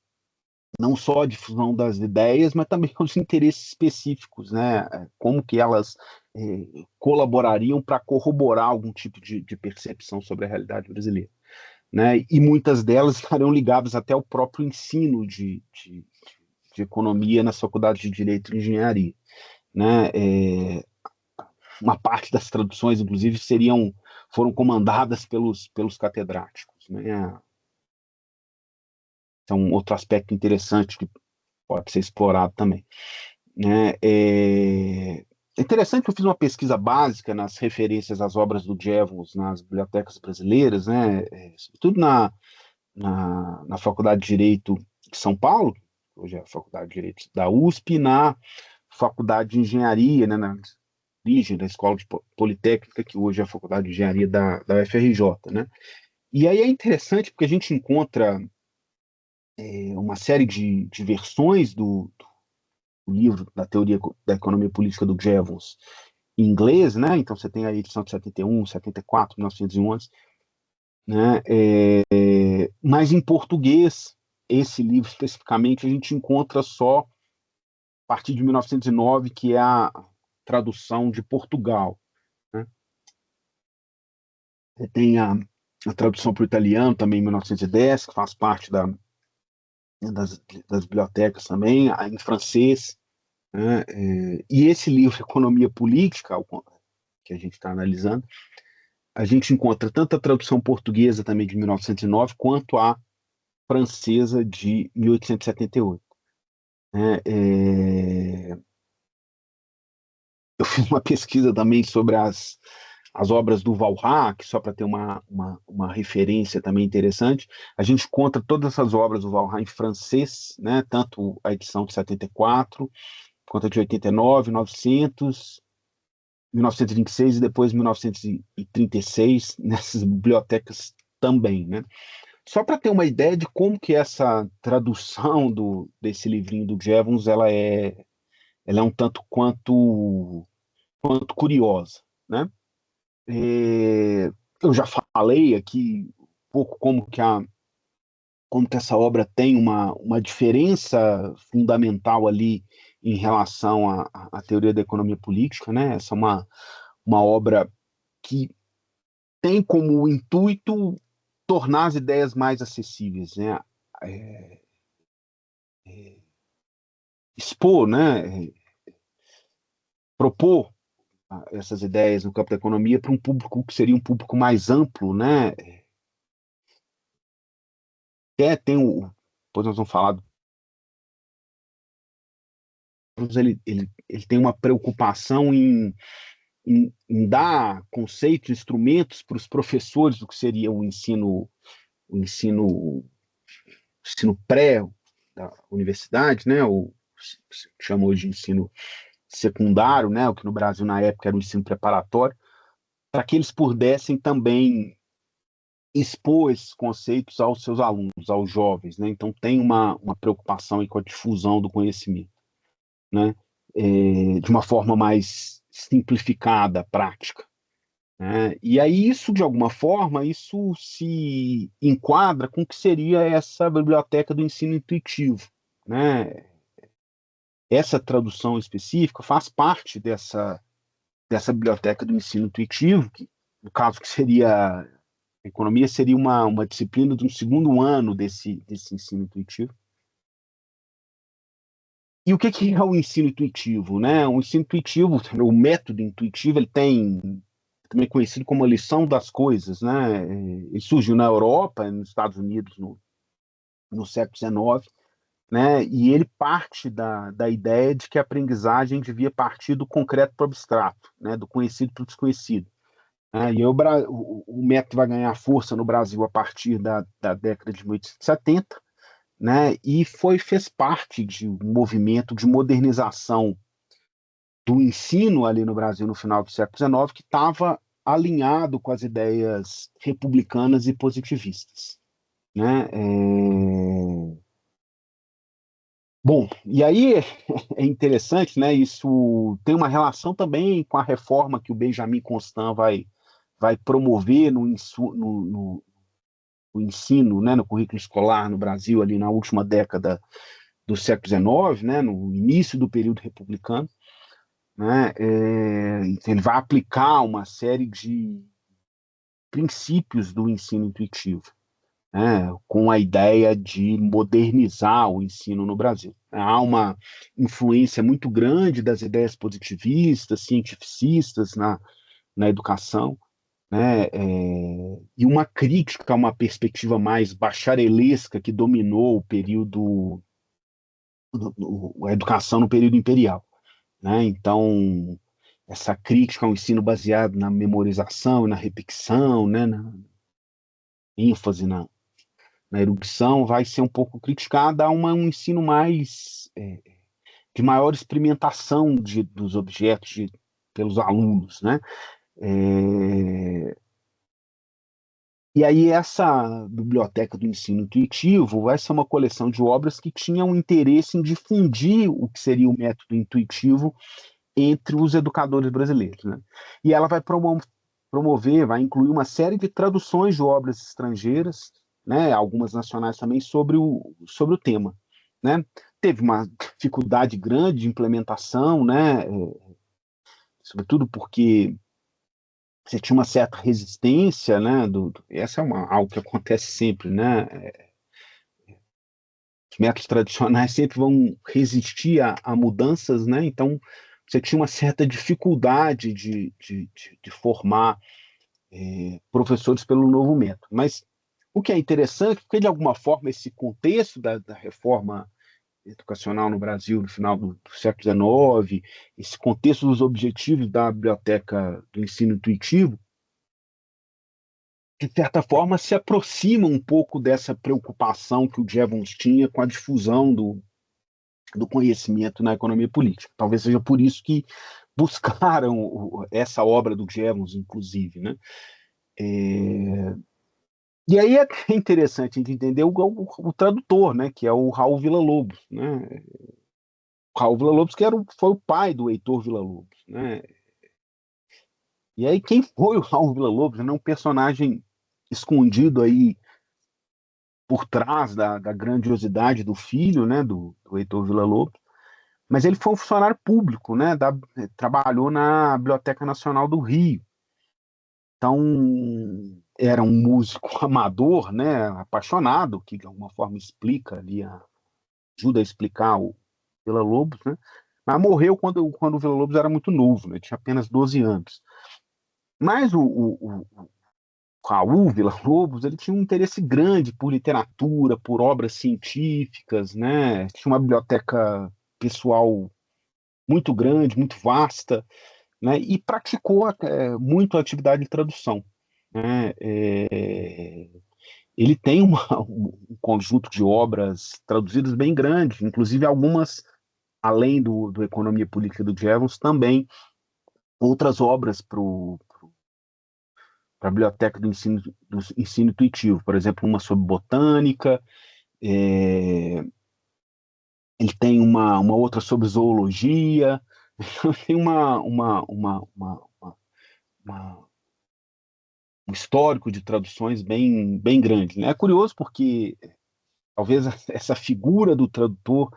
não só a difusão das ideias, mas também os interesses específicos, né? Como que elas colaborariam para corroborar algum tipo de percepção sobre a realidade brasileira, né? E muitas delas estarão ligadas até ao próprio ensino de economia nas faculdades de Direito e Engenharia, né? Uma parte das traduções, inclusive, foram comandadas pelos catedráticos, né? É um outro aspecto interessante que pode ser explorado também, né? É interessante que eu fiz uma pesquisa básica nas referências às obras do Jevons nas bibliotecas brasileiras, né? Sobretudo na Faculdade de Direito de São Paulo, hoje é a Faculdade de Direito da USP, na Faculdade de Engenharia, né, na origem da Escola de Politécnica, que hoje é a Faculdade de Engenharia da UFRJ, né? E aí é interessante porque a gente encontra uma série de versões do livro da Teoria da Economia Política do Jevons em inglês, né? Então você tem a edição de 71, 74, 1911, né? Mas em português, esse livro especificamente, a gente encontra só a partir de 1909, que é a tradução de Portugal, né? Tem a tradução para o italiano também em 1910, que faz parte das bibliotecas também, em francês, né? E esse livro, Economia Política, que a gente está analisando, a gente encontra tanto a tradução portuguesa também de 1909, quanto a francesa de 1878. Né? Eu fiz uma pesquisa também sobre as obras do Walras, só para ter uma referência também interessante. A gente encontra todas essas obras do Walras em francês, né? Tanto a edição de 74, quanto a de 89, 900, 1926 e depois 1936, nessas bibliotecas também, né? Só para ter uma ideia de como que essa tradução desse livrinho do Jevons, ela é um tanto quanto curiosa, né? Eu já falei aqui um pouco como que essa obra tem uma diferença fundamental ali em relação à teoria da economia política, né? Essa é uma obra que tem como intuito tornar as ideias mais acessíveis, né? É, expor, né? Propor essas ideias no campo da economia para um público que seria um público mais amplo, né? Tem depois nós vamos falar, ele tem uma preocupação em dar conceitos, instrumentos para os professores do que seria o ensino pré da universidade, né? O que se chama hoje de ensino secundário, né? O que no Brasil na época era o ensino preparatório, para que eles pudessem também expor esses conceitos aos seus alunos, aos jovens, né? Então tem uma preocupação aí com a difusão do conhecimento, né? De uma forma mais simplificada, prática, né? E aí isso, de alguma forma, isso se enquadra com o que seria essa biblioteca do ensino intuitivo, né? Essa tradução específica faz parte dessa biblioteca do ensino intuitivo, que, no caso que seria a economia, seria uma disciplina de um segundo ano desse ensino intuitivo. E o que é o ensino intuitivo, né? O ensino intuitivo, o método intuitivo, ele tem também conhecido como a lição das coisas, né? Ele surgiu na Europa, nos Estados Unidos no século XIX, né? E ele parte da ideia de que a aprendizagem devia partir do concreto para o abstrato, né? Do conhecido para o desconhecido. E aí o método vai ganhar força no Brasil a partir da década de 1870, né? E fez parte de um movimento de modernização do ensino ali no Brasil no final do século XIX, que estava alinhado com as ideias republicanas e positivistas, né? Bom, e aí é interessante, né? Isso tem uma relação também com a reforma que o Benjamin Constant vai promover no ensino, né, no currículo escolar no Brasil ali na última década do século XIX, né, no início do período republicano, né, ele vai aplicar uma série de princípios do ensino intuitivo, né, com a ideia de modernizar o ensino no Brasil. Há uma influência muito grande das ideias positivistas, cientificistas na educação, né, e uma crítica a uma perspectiva mais bacharelesca que dominou o período, a educação no período imperial, né? Então, essa crítica ao ensino baseado na memorização e na repetição, né, na ênfase na erudição, vai ser um pouco criticada a um ensino mais de maior experimentação dos objetos pelos alunos, né? É, E aí essa biblioteca do ensino intuitivo vai ser uma coleção de obras que tinham interesse em difundir o que seria o método intuitivo entre os educadores brasileiros, né? E ela vai promover, vai incluir uma série de traduções de obras estrangeiras, né? Algumas nacionais também sobre o tema, né? Teve uma dificuldade grande de implementação, né? Sobretudo porque você tinha uma certa resistência, né? Essa é algo que acontece sempre, né? Os métodos tradicionais sempre vão resistir a mudanças, né? Então, você tinha uma certa dificuldade de formar professores pelo novo método. Mas o que é interessante, porque de alguma forma esse contexto da reforma educacional no Brasil no final do século XIX, esse contexto dos objetivos da biblioteca do ensino intuitivo, de certa forma, se aproxima um pouco dessa preocupação que o Jevons tinha com a difusão do conhecimento na economia política. Talvez seja por isso que buscaram essa obra do Jevons, inclusive, né? E aí é interessante a gente entender o tradutor, né? Que é o Raul Villa-Lobos, né? O Raul Villa-Lobos que foi o pai do Heitor Villa-Lobos, né? E aí quem foi o Raul Villa-Lobos? É um personagem escondido aí por trás da grandiosidade do filho, né, do Heitor Villa-Lobos, mas ele foi um funcionário público, né, trabalhou na Biblioteca Nacional do Rio. Então, era um músico amador, né, apaixonado, que de alguma forma explica ali, ajuda a explicar o Villa-Lobos, né, mas morreu quando o Villa-Lobos era muito novo, né, tinha apenas 12 anos. Mas o Raul Villa-Lobos, ele tinha um interesse grande por literatura, por obras científicas, né? Tinha uma biblioteca pessoal muito grande, muito vasta, né? E praticou muito a atividade de tradução, né? Ele tem um conjunto de obras traduzidas bem grande, inclusive algumas, além do Economia Política do Jevons, também outras obras para a biblioteca do ensino intuitivo, por exemplo, uma sobre botânica, é, ele tem uma outra sobre zoologia, tem uma- um histórico de traduções bem grande, né? É curioso porque talvez essa figura do tradutor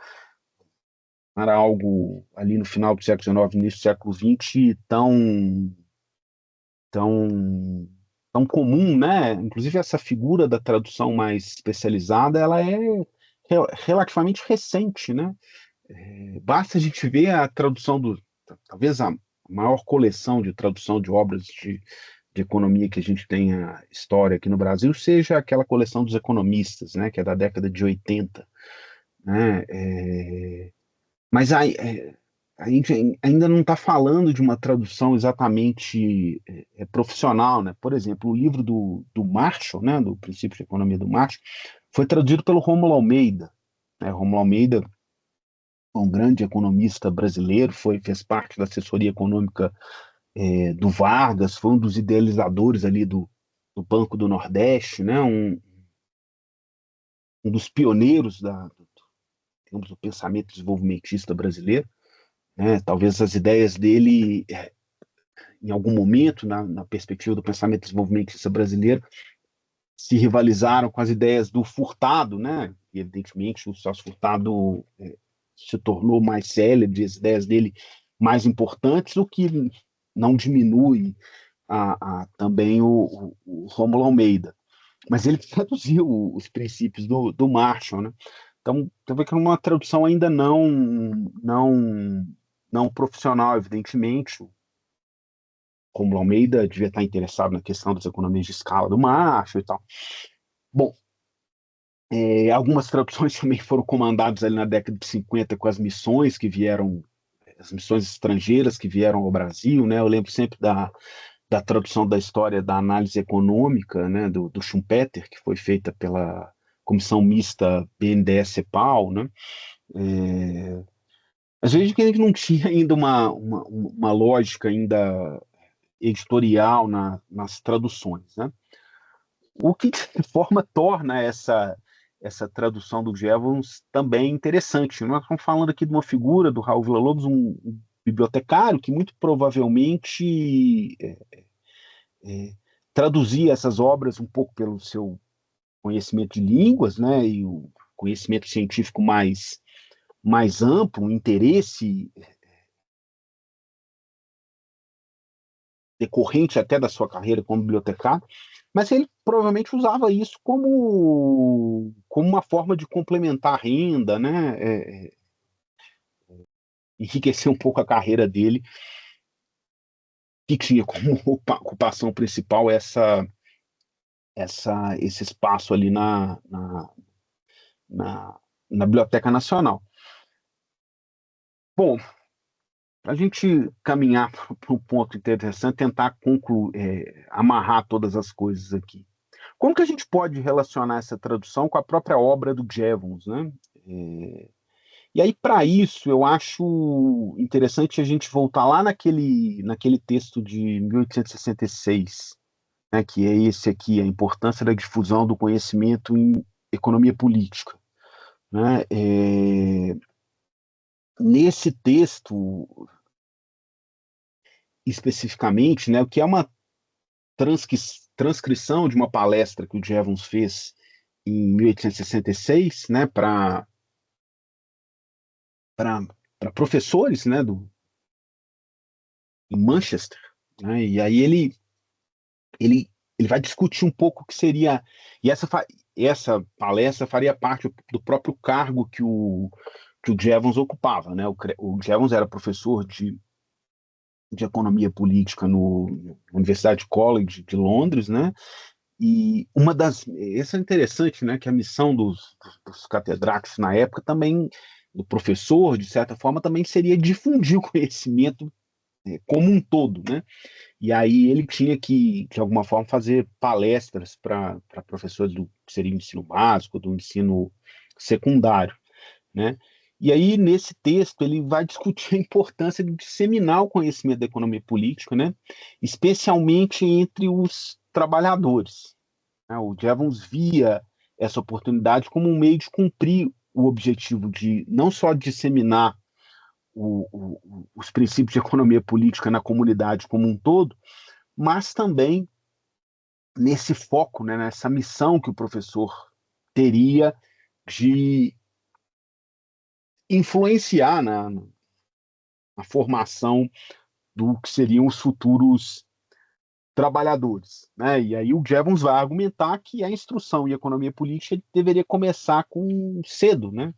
era algo ali no final do século XIX, início do século XX, tão, tão comum, né? Inclusive essa figura da tradução mais especializada, ela é relativamente recente, né? Basta a gente ver a tradução talvez a maior coleção de tradução de obras de economia que a gente tem a história aqui no Brasil, seja aquela coleção dos economistas, né? Que é da década de 80, né? Mas a gente ainda não está falando de uma tradução exatamente profissional, né? Por exemplo, o livro do Marshall, né, do Princípio de Economia do Marshall, foi traduzido pelo Rômulo Almeida, né? Rômulo Almeida, um grande economista brasileiro, fez parte da assessoria econômica do Vargas, foi um dos idealizadores ali do Banco do Nordeste, né? Um dos pioneiros digamos, do pensamento desenvolvimentista brasileiro, né? Talvez as ideias dele em algum momento, na perspectiva do pensamento desenvolvimentista brasileiro, se rivalizaram com as ideias do Furtado, né? que evidentemente o Celso Furtado se tornou mais célebre, as ideias dele mais importantes, o que não diminui também o Rômulo Almeida. Mas ele traduziu os princípios do Marshall, né? Então, você vê que é uma tradução ainda não profissional, evidentemente. O Rômulo Almeida devia estar interessado na questão das economias de escala do Marshall e tal. Bom, algumas traduções também foram comandadas ali na década de 50 com as missões que vieram, as missões estrangeiras que vieram ao Brasil, né? Eu lembro sempre da tradução da história da análise econômica, né, do Schumpeter, que foi feita pela Comissão Mista BNDES-CEPAL, né? Às vezes que a gente não tinha ainda uma lógica ainda editorial nas traduções, né? O que, de certa forma, torna essa tradução do Jevons também interessante. Nós estamos falando aqui de uma figura do Raul Villa-Lobos, um bibliotecário que muito provavelmente traduzia essas obras um pouco pelo seu conhecimento de línguas, né, e o conhecimento científico mais amplo, um interesse decorrente até da sua carreira como bibliotecário, mas ele provavelmente usava isso como uma forma de complementar a renda, né, enriquecer um pouco a carreira dele, que tinha como ocupação principal esse espaço ali na Biblioteca Nacional. Bom, para a gente caminhar para um ponto interessante, tentar amarrar todas as coisas aqui. Como que a gente pode relacionar essa tradução com a própria obra do Jevons, né? E aí, para isso, eu acho interessante a gente voltar lá naquele texto de 1866, né, que é esse aqui, a importância da difusão do conhecimento em economia política, né? Nesse texto, especificamente, né, o que é uma transcrição de uma palestra que o Jevons fez em 1866, né, para professores, né, em Manchester, né, e aí ele vai discutir um pouco o que seria, e essa palestra faria parte do próprio cargo que o Jevons ocupava, né, o Jevons era professor de economia política na Universidade College de Londres, né? E isso é interessante, né? Que a missão dos catedráticos na época também, do professor, de certa forma, também seria difundir o conhecimento como um todo, né? E aí ele tinha que, de alguma forma, fazer palestras para professores que seria o ensino básico, do ensino secundário, né? E aí, nesse texto, ele vai discutir a importância de disseminar o conhecimento da economia política, né? Especialmente entre os trabalhadores, né? O Jevons via essa oportunidade como um meio de cumprir o objetivo de não só disseminar os princípios de economia política na comunidade como um todo, mas também nesse foco, né, nessa missão que o professor teria de influenciar na formação do que seriam os futuros trabalhadores, né? E aí o Jevons vai argumentar que a instrução em economia política deveria começar com cedo, né?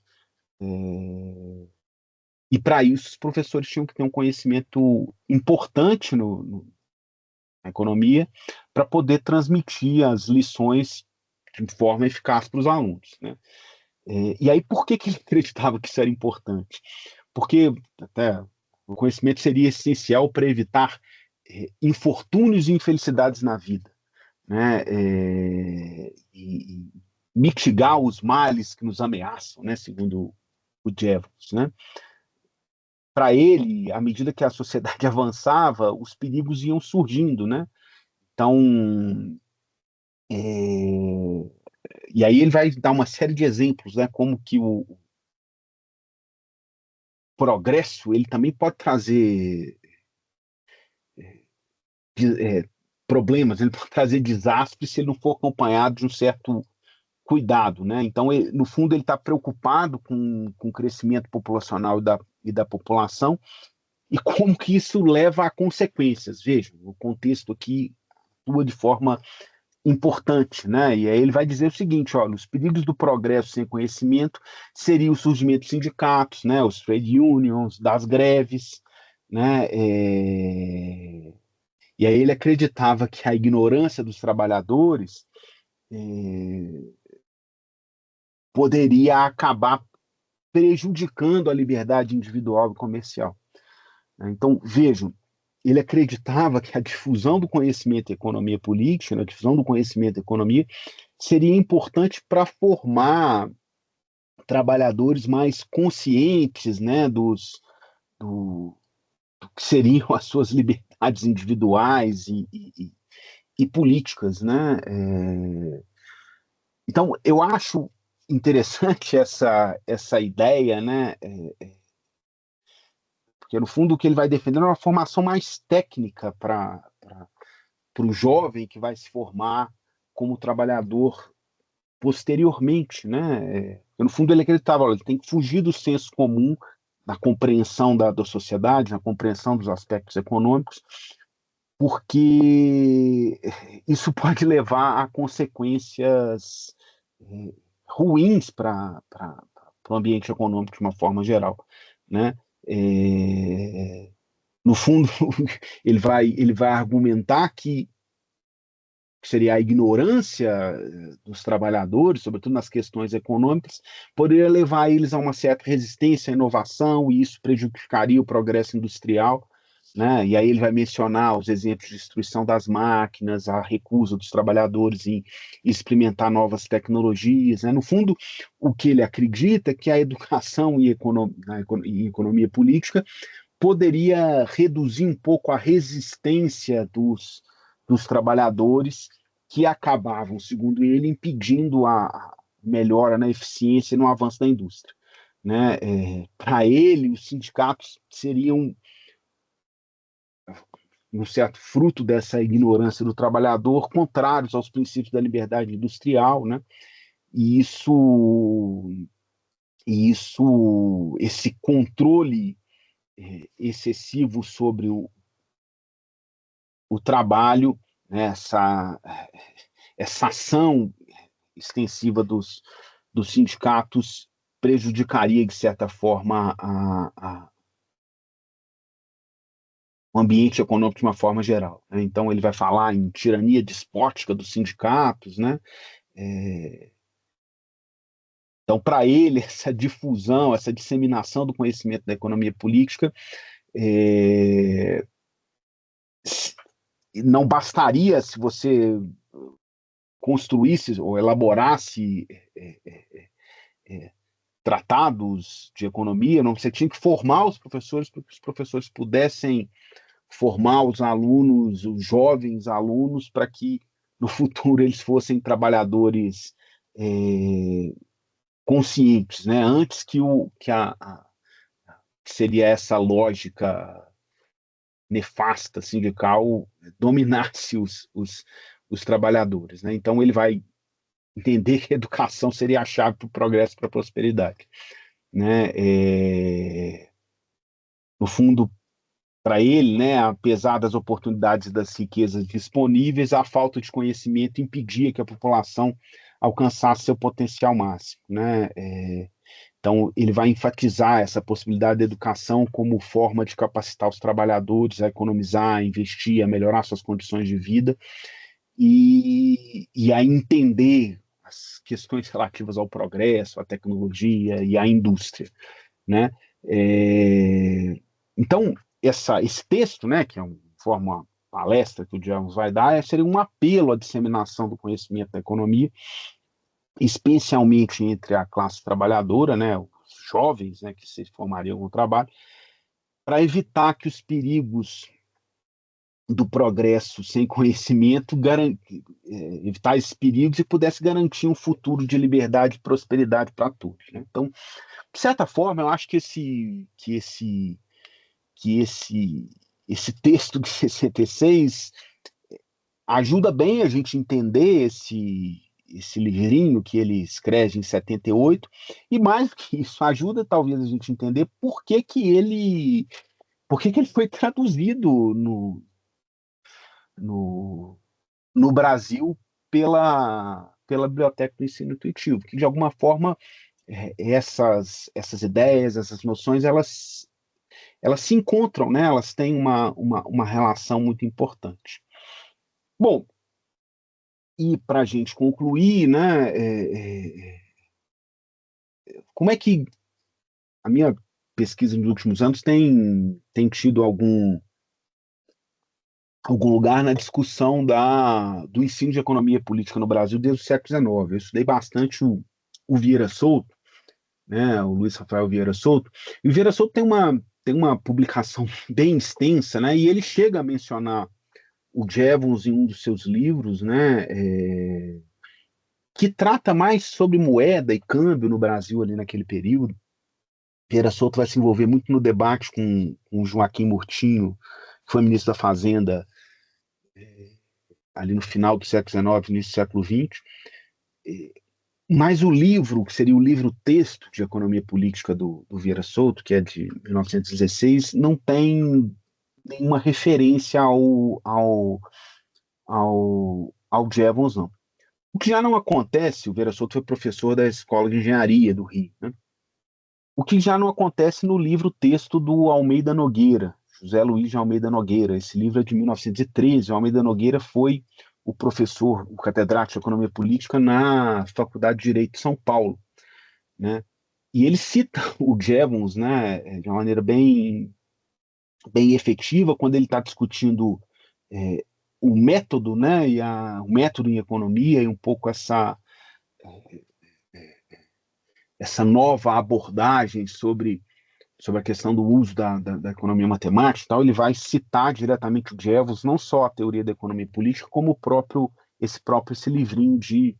E para isso os professores tinham que ter um conhecimento importante na economia para poder transmitir as lições de forma eficaz para os alunos, né? E aí por que ele acreditava que isso era importante? Porque até o conhecimento seria essencial para evitar infortúnios e infelicidades na vida, né? E mitigar os males que nos ameaçam, né? Segundo o Jevons, né? Para ele, à medida que a sociedade avançava, os perigos iam surgindo, né? Então, e aí ele vai dar uma série de exemplos, né? Como que o progresso ele também pode trazer problemas, ele pode trazer desastres se ele não for acompanhado de um certo cuidado, né? Então, no fundo, ele está preocupado com o crescimento populacional e da população e como que isso leva a consequências. Veja, o contexto aqui atua de forma importante, né? E aí ele vai dizer o seguinte, olha, os perigos do progresso sem conhecimento seria o surgimento dos sindicatos, né? Os trade unions, das greves, né? E aí ele acreditava que a ignorância dos trabalhadores poderia acabar prejudicando a liberdade individual e comercial, né? Então, vejam, ele acreditava que a difusão do conhecimento em economia política, né, a difusão do conhecimento em economia, seria importante para formar trabalhadores mais conscientes, né, do que seriam as suas liberdades individuais e políticas, né? Então, eu acho interessante essa ideia, né? Porque, no fundo, o que ele vai defender é uma formação mais técnica para o jovem que vai se formar como trabalhador posteriormente, né? No fundo, ele acreditava, olha, ele tem que fugir do senso comum, da compreensão da sociedade, na compreensão dos aspectos econômicos, porque isso pode levar a consequências ruins para o ambiente econômico de uma forma geral, né? No fundo, ele vai argumentar que seria a ignorância dos trabalhadores, sobretudo nas questões econômicas, poderia levar eles a uma certa resistência à inovação, e isso prejudicaria o progresso industrial, né? E aí ele vai mencionar os exemplos de destruição das máquinas, a recusa dos trabalhadores em experimentar novas tecnologias, né? No fundo, o que ele acredita é que a educação e economia política poderia reduzir um pouco a resistência dos trabalhadores que acabavam, segundo ele, impedindo a melhora na eficiência e no avanço da indústria, né? Para ele, os sindicatos seriam um certo fruto dessa ignorância do trabalhador, contrários aos princípios da liberdade industrial, né? E esse controle excessivo sobre o trabalho, né, essa ação extensiva dos sindicatos prejudicaria, de certa forma, o ambiente econômico de uma forma geral, né? Então, ele vai falar em tirania despótica dos sindicatos, né? Então, para ele, essa difusão, essa disseminação do conhecimento da economia política não bastaria se você construísse ou elaborasse tratados de economia, não, você tinha que formar os professores para que os professores pudessem formar os alunos, os jovens alunos, para que no futuro eles fossem trabalhadores conscientes, né? Antes que seria essa lógica nefasta sindical dominasse os trabalhadores, né? Então ele vai entender que a educação seria a chave para o progresso e para a prosperidade, né? No fundo, para ele, né, apesar das oportunidades e das riquezas disponíveis, a falta de conhecimento impedia que a população alcançasse seu potencial máximo, né? Então, ele vai enfatizar essa possibilidade da educação como forma de capacitar os trabalhadores a economizar, a investir, a melhorar suas condições de vida e a entender as questões relativas ao progresso, à tecnologia e à indústria, né? Então, esse texto, né, que é uma palestra que o Diamos vai dar, seria um apelo à disseminação do conhecimento da economia, especialmente entre a classe trabalhadora, né, os jovens, né, que se formariam no trabalho, para evitar que os perigos do progresso sem conhecimento, evitar esses perigos e pudesse garantir um futuro de liberdade e prosperidade para todos, né? Então, de certa forma, eu acho que esse texto de 66 ajuda bem a gente entender esse livrinho que ele escreve em 78, e mais do que isso, ajuda talvez a gente entender por que que ele foi traduzido no, no Brasil pela Biblioteca do Ensino Intuitivo, que de alguma forma essas ideias, essas noções, elas se encontram, né? Elas têm uma relação muito importante. Bom, e para a gente concluir, né, como é que a minha pesquisa nos últimos anos tem tido algum lugar na discussão do ensino de economia política no Brasil desde o século XIX. Eu estudei bastante o Vieira Souto, né, o Luiz Rafael Vieira Souto, e o Vieira Souto tem uma publicação bem extensa, né, e ele chega a mencionar o Jevons em um dos seus livros, né, que trata mais sobre moeda e câmbio no Brasil ali naquele período. Vieira Souto vai se envolver muito no debate com Joaquim Murtinho, que foi ministro da Fazenda ali no final do século XIX, início do século XX. Mas o livro, que seria o livro-texto de economia política do Vieira Souto, que é de 1916, não tem nenhuma referência ao Jevons, não. O que já não acontece, o Vieira Souto foi professor da Escola de Engenharia do Rio, né? O que já não acontece no livro-texto do Almeida Nogueira, José Luiz de Almeida Nogueira. Esse livro é de 1913. O Almeida Nogueira foi o professor, o catedrático de Economia Política na Faculdade de Direito de São Paulo, né? E ele cita o Jevons, né, de uma maneira bem efetiva quando ele está discutindo o método, né, o método em economia e um pouco essa nova abordagem sobre a questão do uso da economia matemática e tal. Ele vai citar diretamente o Jevons, não só a teoria da economia política, como esse livrinho de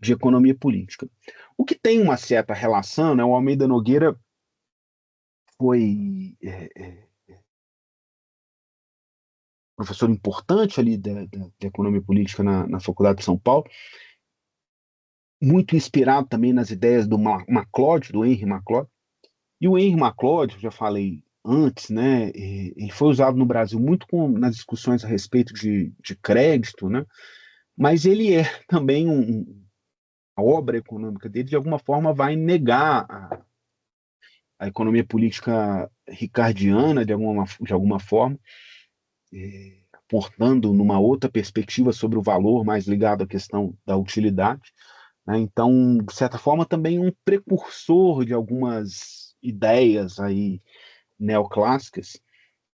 economia política. O que tem uma certa relação, né, o Almeida Nogueira foi professor importante ali da economia política na Faculdade de São Paulo, muito inspirado também nas ideias do MacLeod, do Henry MacLeod. E o Henry MacLeod, eu já falei antes, né, ele foi usado no Brasil muito nas discussões a respeito de crédito, né, mas ele é também a obra econômica dele, de alguma forma, vai negar a economia política ricardiana, de alguma forma, aportando numa outra perspectiva sobre o valor, mais ligado à questão da utilidade, né? Então, de certa forma, também um precursor de algumas ideias aí neoclássicas.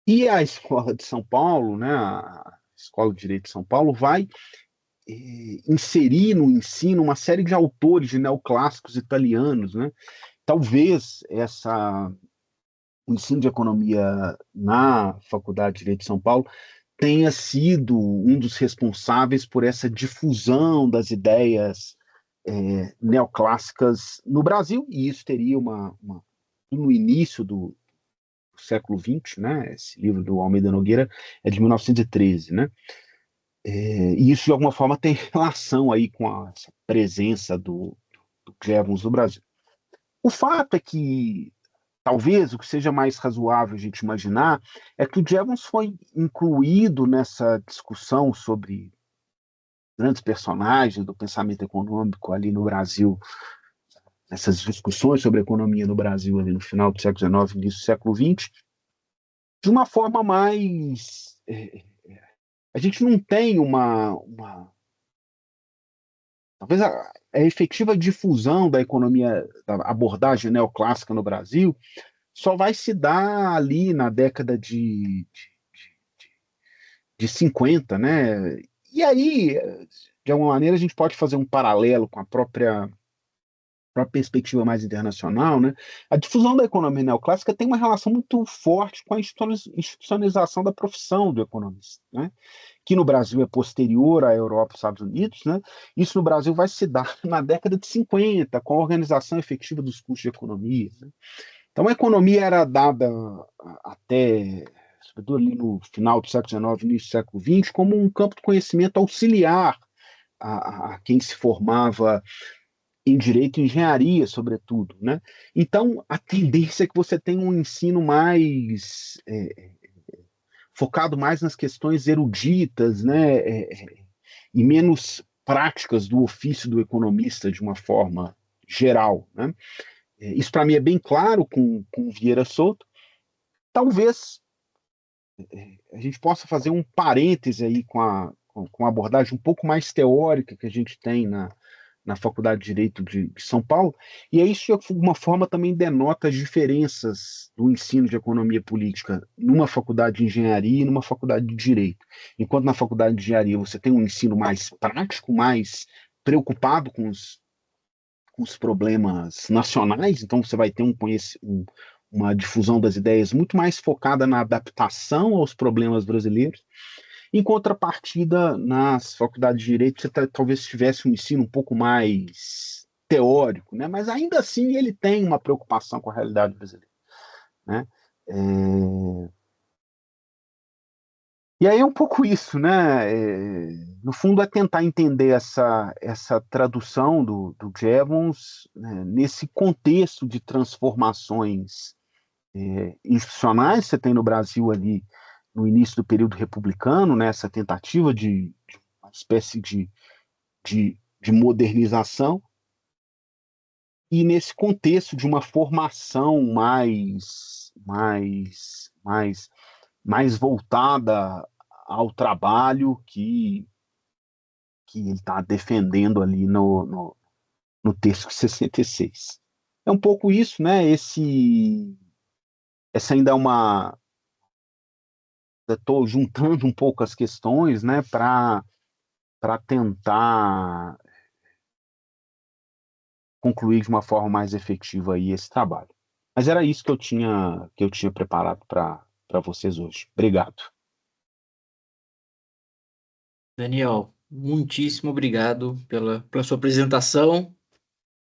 E a Escola de São Paulo, né, a Escola de Direito de São Paulo, vai inserir no ensino uma série de autores de neoclássicos italianos, né? Talvez o ensino de economia na Faculdade de Direito de São Paulo tenha sido um dos responsáveis por essa difusão das ideias neoclássicas no Brasil, e isso teria no início do século XX, né? Esse livro do Almeida Nogueira é de 1913, né? E isso, de alguma forma, tem relação aí com essa presença do Jevons no Brasil. O fato é que, talvez, o que seja mais razoável a gente imaginar é que o Jevons foi incluído nessa discussão sobre grandes personagens do pensamento econômico ali no Brasil, nessas discussões sobre economia no Brasil ali no final do século XIX, início do século XX, de uma forma mais... a gente não tem talvez a efetiva difusão da economia, da abordagem neoclássica no Brasil, só vai se dar ali na década de 50, né? E aí, de alguma maneira, a gente pode fazer um paralelo com a própria perspectiva mais internacional, né? A difusão da economia neoclássica tem uma relação muito forte com a institucionalização da profissão do economista, né? Que no Brasil é posterior à Europa e Estados Unidos, né? Isso no Brasil vai se dar na década de 50, com a organização efetiva dos cursos de economia, né? Então, a economia era dada até, sobretudo ali no final do século XIX, início do século XX, como um campo de conhecimento auxiliar a quem se formava em direito e engenharia, sobretudo, né? Então, a tendência é que você tenha um ensino mais focado mais nas questões eruditas, né? E menos práticas do ofício do economista de uma forma geral, né? Isso para mim é bem claro com Vieira Souto. Talvez a gente possa fazer um parêntese aí com a abordagem um pouco mais teórica que a gente tem na Faculdade de Direito de São Paulo, e isso de alguma forma também denota as diferenças do ensino de economia política numa faculdade de engenharia e numa faculdade de direito. Enquanto na faculdade de engenharia você tem um ensino mais prático, mais preocupado com os problemas nacionais, então você vai ter uma difusão das ideias muito mais focada na adaptação aos problemas brasileiros. Em contrapartida, nas faculdades de Direito, você talvez tivesse um ensino um pouco mais teórico, né? Mas ainda assim ele tem uma preocupação com a realidade brasileira, né? E aí é um pouco isso, né? No fundo, é tentar entender essa tradução do Jevons, né, nesse contexto de transformações institucionais que você tem no Brasil ali no início do período republicano, né, essa tentativa de uma espécie de modernização, e nesse contexto de uma formação mais voltada ao trabalho que ele está defendendo ali no texto 66. É um pouco isso, né? Essa ainda é uma. Estou juntando um pouco as questões, né, para tentar concluir de uma forma mais efetiva aí esse trabalho. Mas era isso que eu tinha preparado para vocês hoje. Obrigado. Daniel, muitíssimo obrigado pela sua apresentação.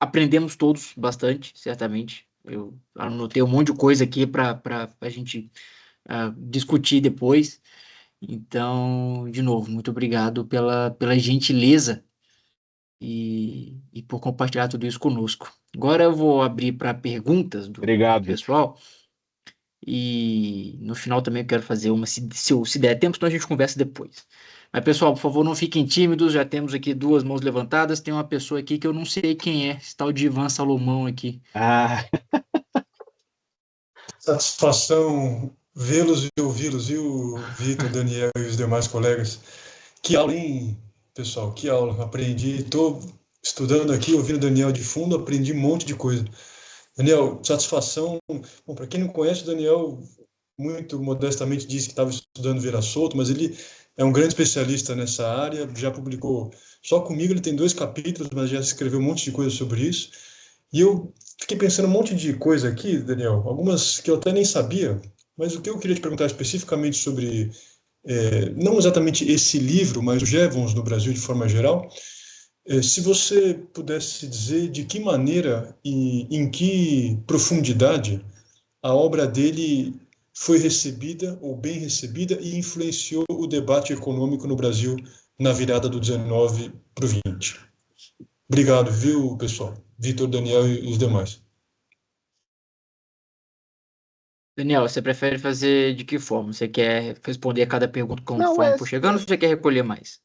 Aprendemos todos bastante, certamente. Eu anotei um monte de coisa aqui para a gente discutir depois. Então, de novo, muito obrigado pela gentileza e por compartilhar tudo isso conosco. Agora eu vou abrir para perguntas do Obrigado, Vitor. pessoal. E no final também eu quero fazer uma, se der tempo, senão a gente conversa depois. Mas, pessoal, por favor, não fiquem tímidos. Já temos aqui duas mãos levantadas. Tem uma pessoa aqui que eu não sei quem é, esse tal de Ivan Salomão aqui. Ah, Satisfação vê-los e ouvi-los, viu, Vitor, Daniel e os demais colegas. Que aula, hein, pessoal? Que aula. Aprendi, estou estudando aqui, ouvindo o Daniel de fundo, aprendi um monte de coisa. Daniel, satisfação. Bom, para quem não conhece, o Daniel, muito modestamente, disse que estava estudando Vieira Souto, mas ele é um grande especialista nessa área, já publicou, só comigo ele tem 2 capítulos, mas já escreveu um monte de coisa sobre isso. E eu fiquei pensando um monte de coisa aqui, Daniel, algumas que eu até nem sabia, mas o que eu queria te perguntar especificamente sobre, não exatamente esse livro, mas o Jevons no Brasil de forma geral, se você pudesse dizer de que maneira e em que profundidade a obra dele foi recebida ou bem recebida e influenciou o debate econômico no Brasil na virada do 19 para o 20. Obrigado, viu, pessoal? Vitor, Daniel e os demais. Daniel, você prefere fazer de que forma? Você quer responder a cada pergunta não, conforme for chegando ou você quer recolher mais?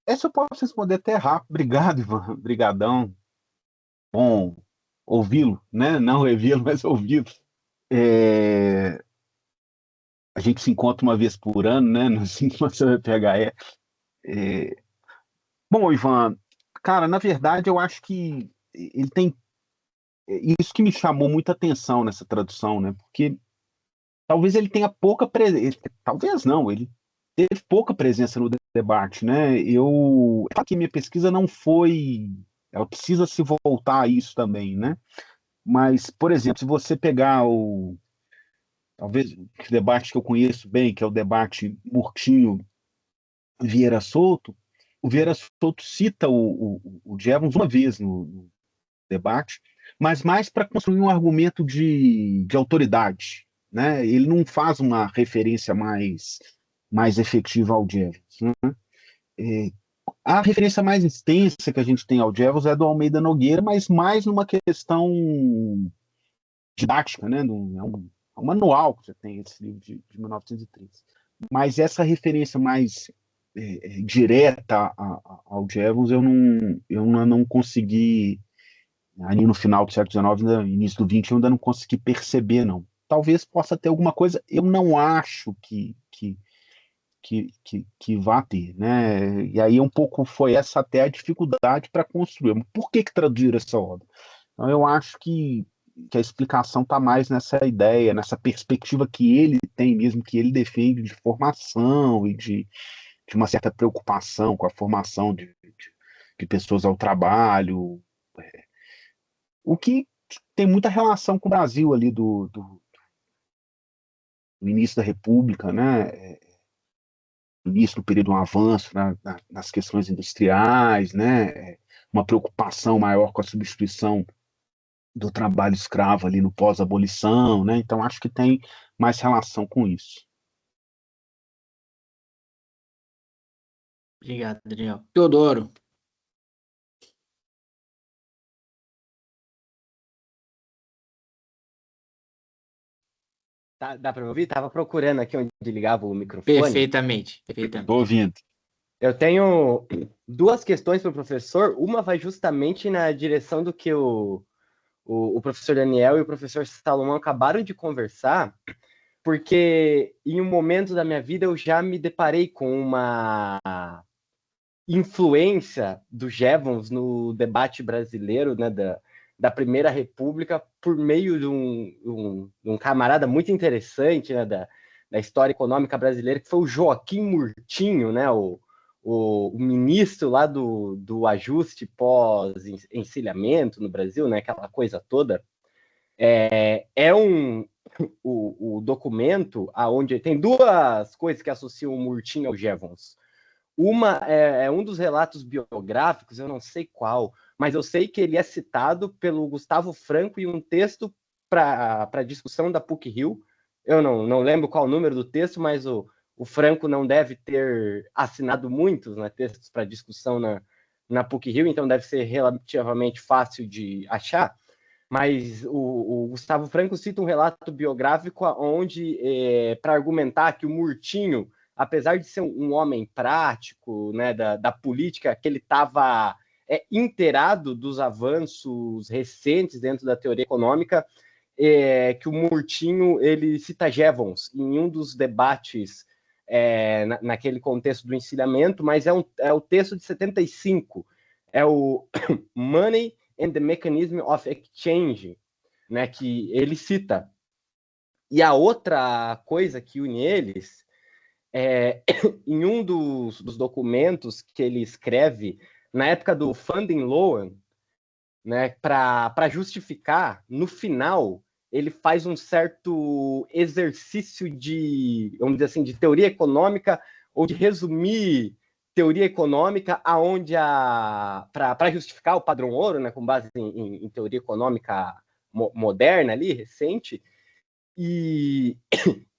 essa eu posso responder até rápido. Obrigado, Ivan. Obrigadão. Bom ouvi-lo, né? Não revê-lo, mas ouvi-lo. É, a gente se encontra uma vez por ano, né? No Sigma PHE. É, bom, Ivan, cara, na verdade eu acho que ele tem isso que me chamou muita atenção nessa tradução, né? Porque talvez ele tenha pouca presença, talvez não, ele teve pouca presença no debate, né? Aqui minha pesquisa não foi, ela precisa se voltar a isso também, né? Mas, por exemplo, se você pegar talvez o debate que eu conheço bem, que é o debate Murtinho Vieira Souto, o Vieira Souto cita o Jevons uma vez no debate, mas mais para construir um argumento de autoridade, né? Ele não faz uma referência mais efetiva ao Jevons, né? A referência mais extensa que a gente tem ao Jevons é do Almeida Nogueira, mas mais numa questão didática, né? É um manual que você tem esse livro de 1913. Mas essa referência mais direta ao Jevons eu não consegui, ali no final do século XIX, no início do XX, eu ainda não consegui perceber, não. Talvez possa ter alguma coisa, eu não acho que vá ter, né? E aí um pouco foi essa até a dificuldade para construir. Por que traduzir essa obra? Então eu acho que a explicação está mais nessa ideia, nessa perspectiva que ele tem mesmo, que ele defende de formação e de uma certa preocupação com a formação de pessoas ao trabalho, o que tem muita relação com o Brasil ali do início da República, né? Início do período, um avanço nas questões industriais, né? Uma preocupação maior com a substituição do trabalho escravo ali no pós-abolição, né? Então acho que tem mais relação com isso. Obrigado, Daniel. Teodoro. Dá para me ouvir? Tava procurando aqui onde ligava o microfone. Perfeitamente. Estou ouvindo. Eu tenho duas questões para o professor. Uma vai justamente na direção do que o professor Daniel e o professor Salomão acabaram de conversar, porque em um momento da minha vida eu já me deparei com uma influência do Jevons no debate brasileiro, né, da Primeira República, por meio de um camarada muito interessante, né, da história econômica brasileira, que foi o Joaquim Murtinho, né, o ministro lá do ajuste pós-encilhamento no Brasil, né, aquela coisa toda. O documento onde tem duas coisas que associam o Murtinho ao Jevons. Uma é um dos relatos biográficos, eu não sei qual, mas eu sei que ele é citado pelo Gustavo Franco em um texto para discussão da PUC-Rio. Eu não lembro qual o número do texto, mas o Franco não deve ter assinado muitos, né, textos para discussão na PUC-Rio, então deve ser relativamente fácil de achar. Mas o Gustavo Franco cita um relato biográfico onde, para argumentar que o Murtinho, apesar de ser um homem prático, né, da política, que ele estava inteirado dos avanços recentes dentro da teoria econômica, que o Murtinho ele cita Jevons em um dos debates naquele contexto do encilhamento, mas é o texto de 75, é o Money and the Mechanism of Exchange, né, que ele cita. E a outra coisa que une eles em um dos documentos que ele escreve na época do Funding Loan, né, para justificar, no final, ele faz um certo exercício de, vamos dizer assim, de teoria econômica, ou de resumir teoria econômica, aonde para justificar o padrão ouro, né, com base em teoria econômica moderna ali, recente, e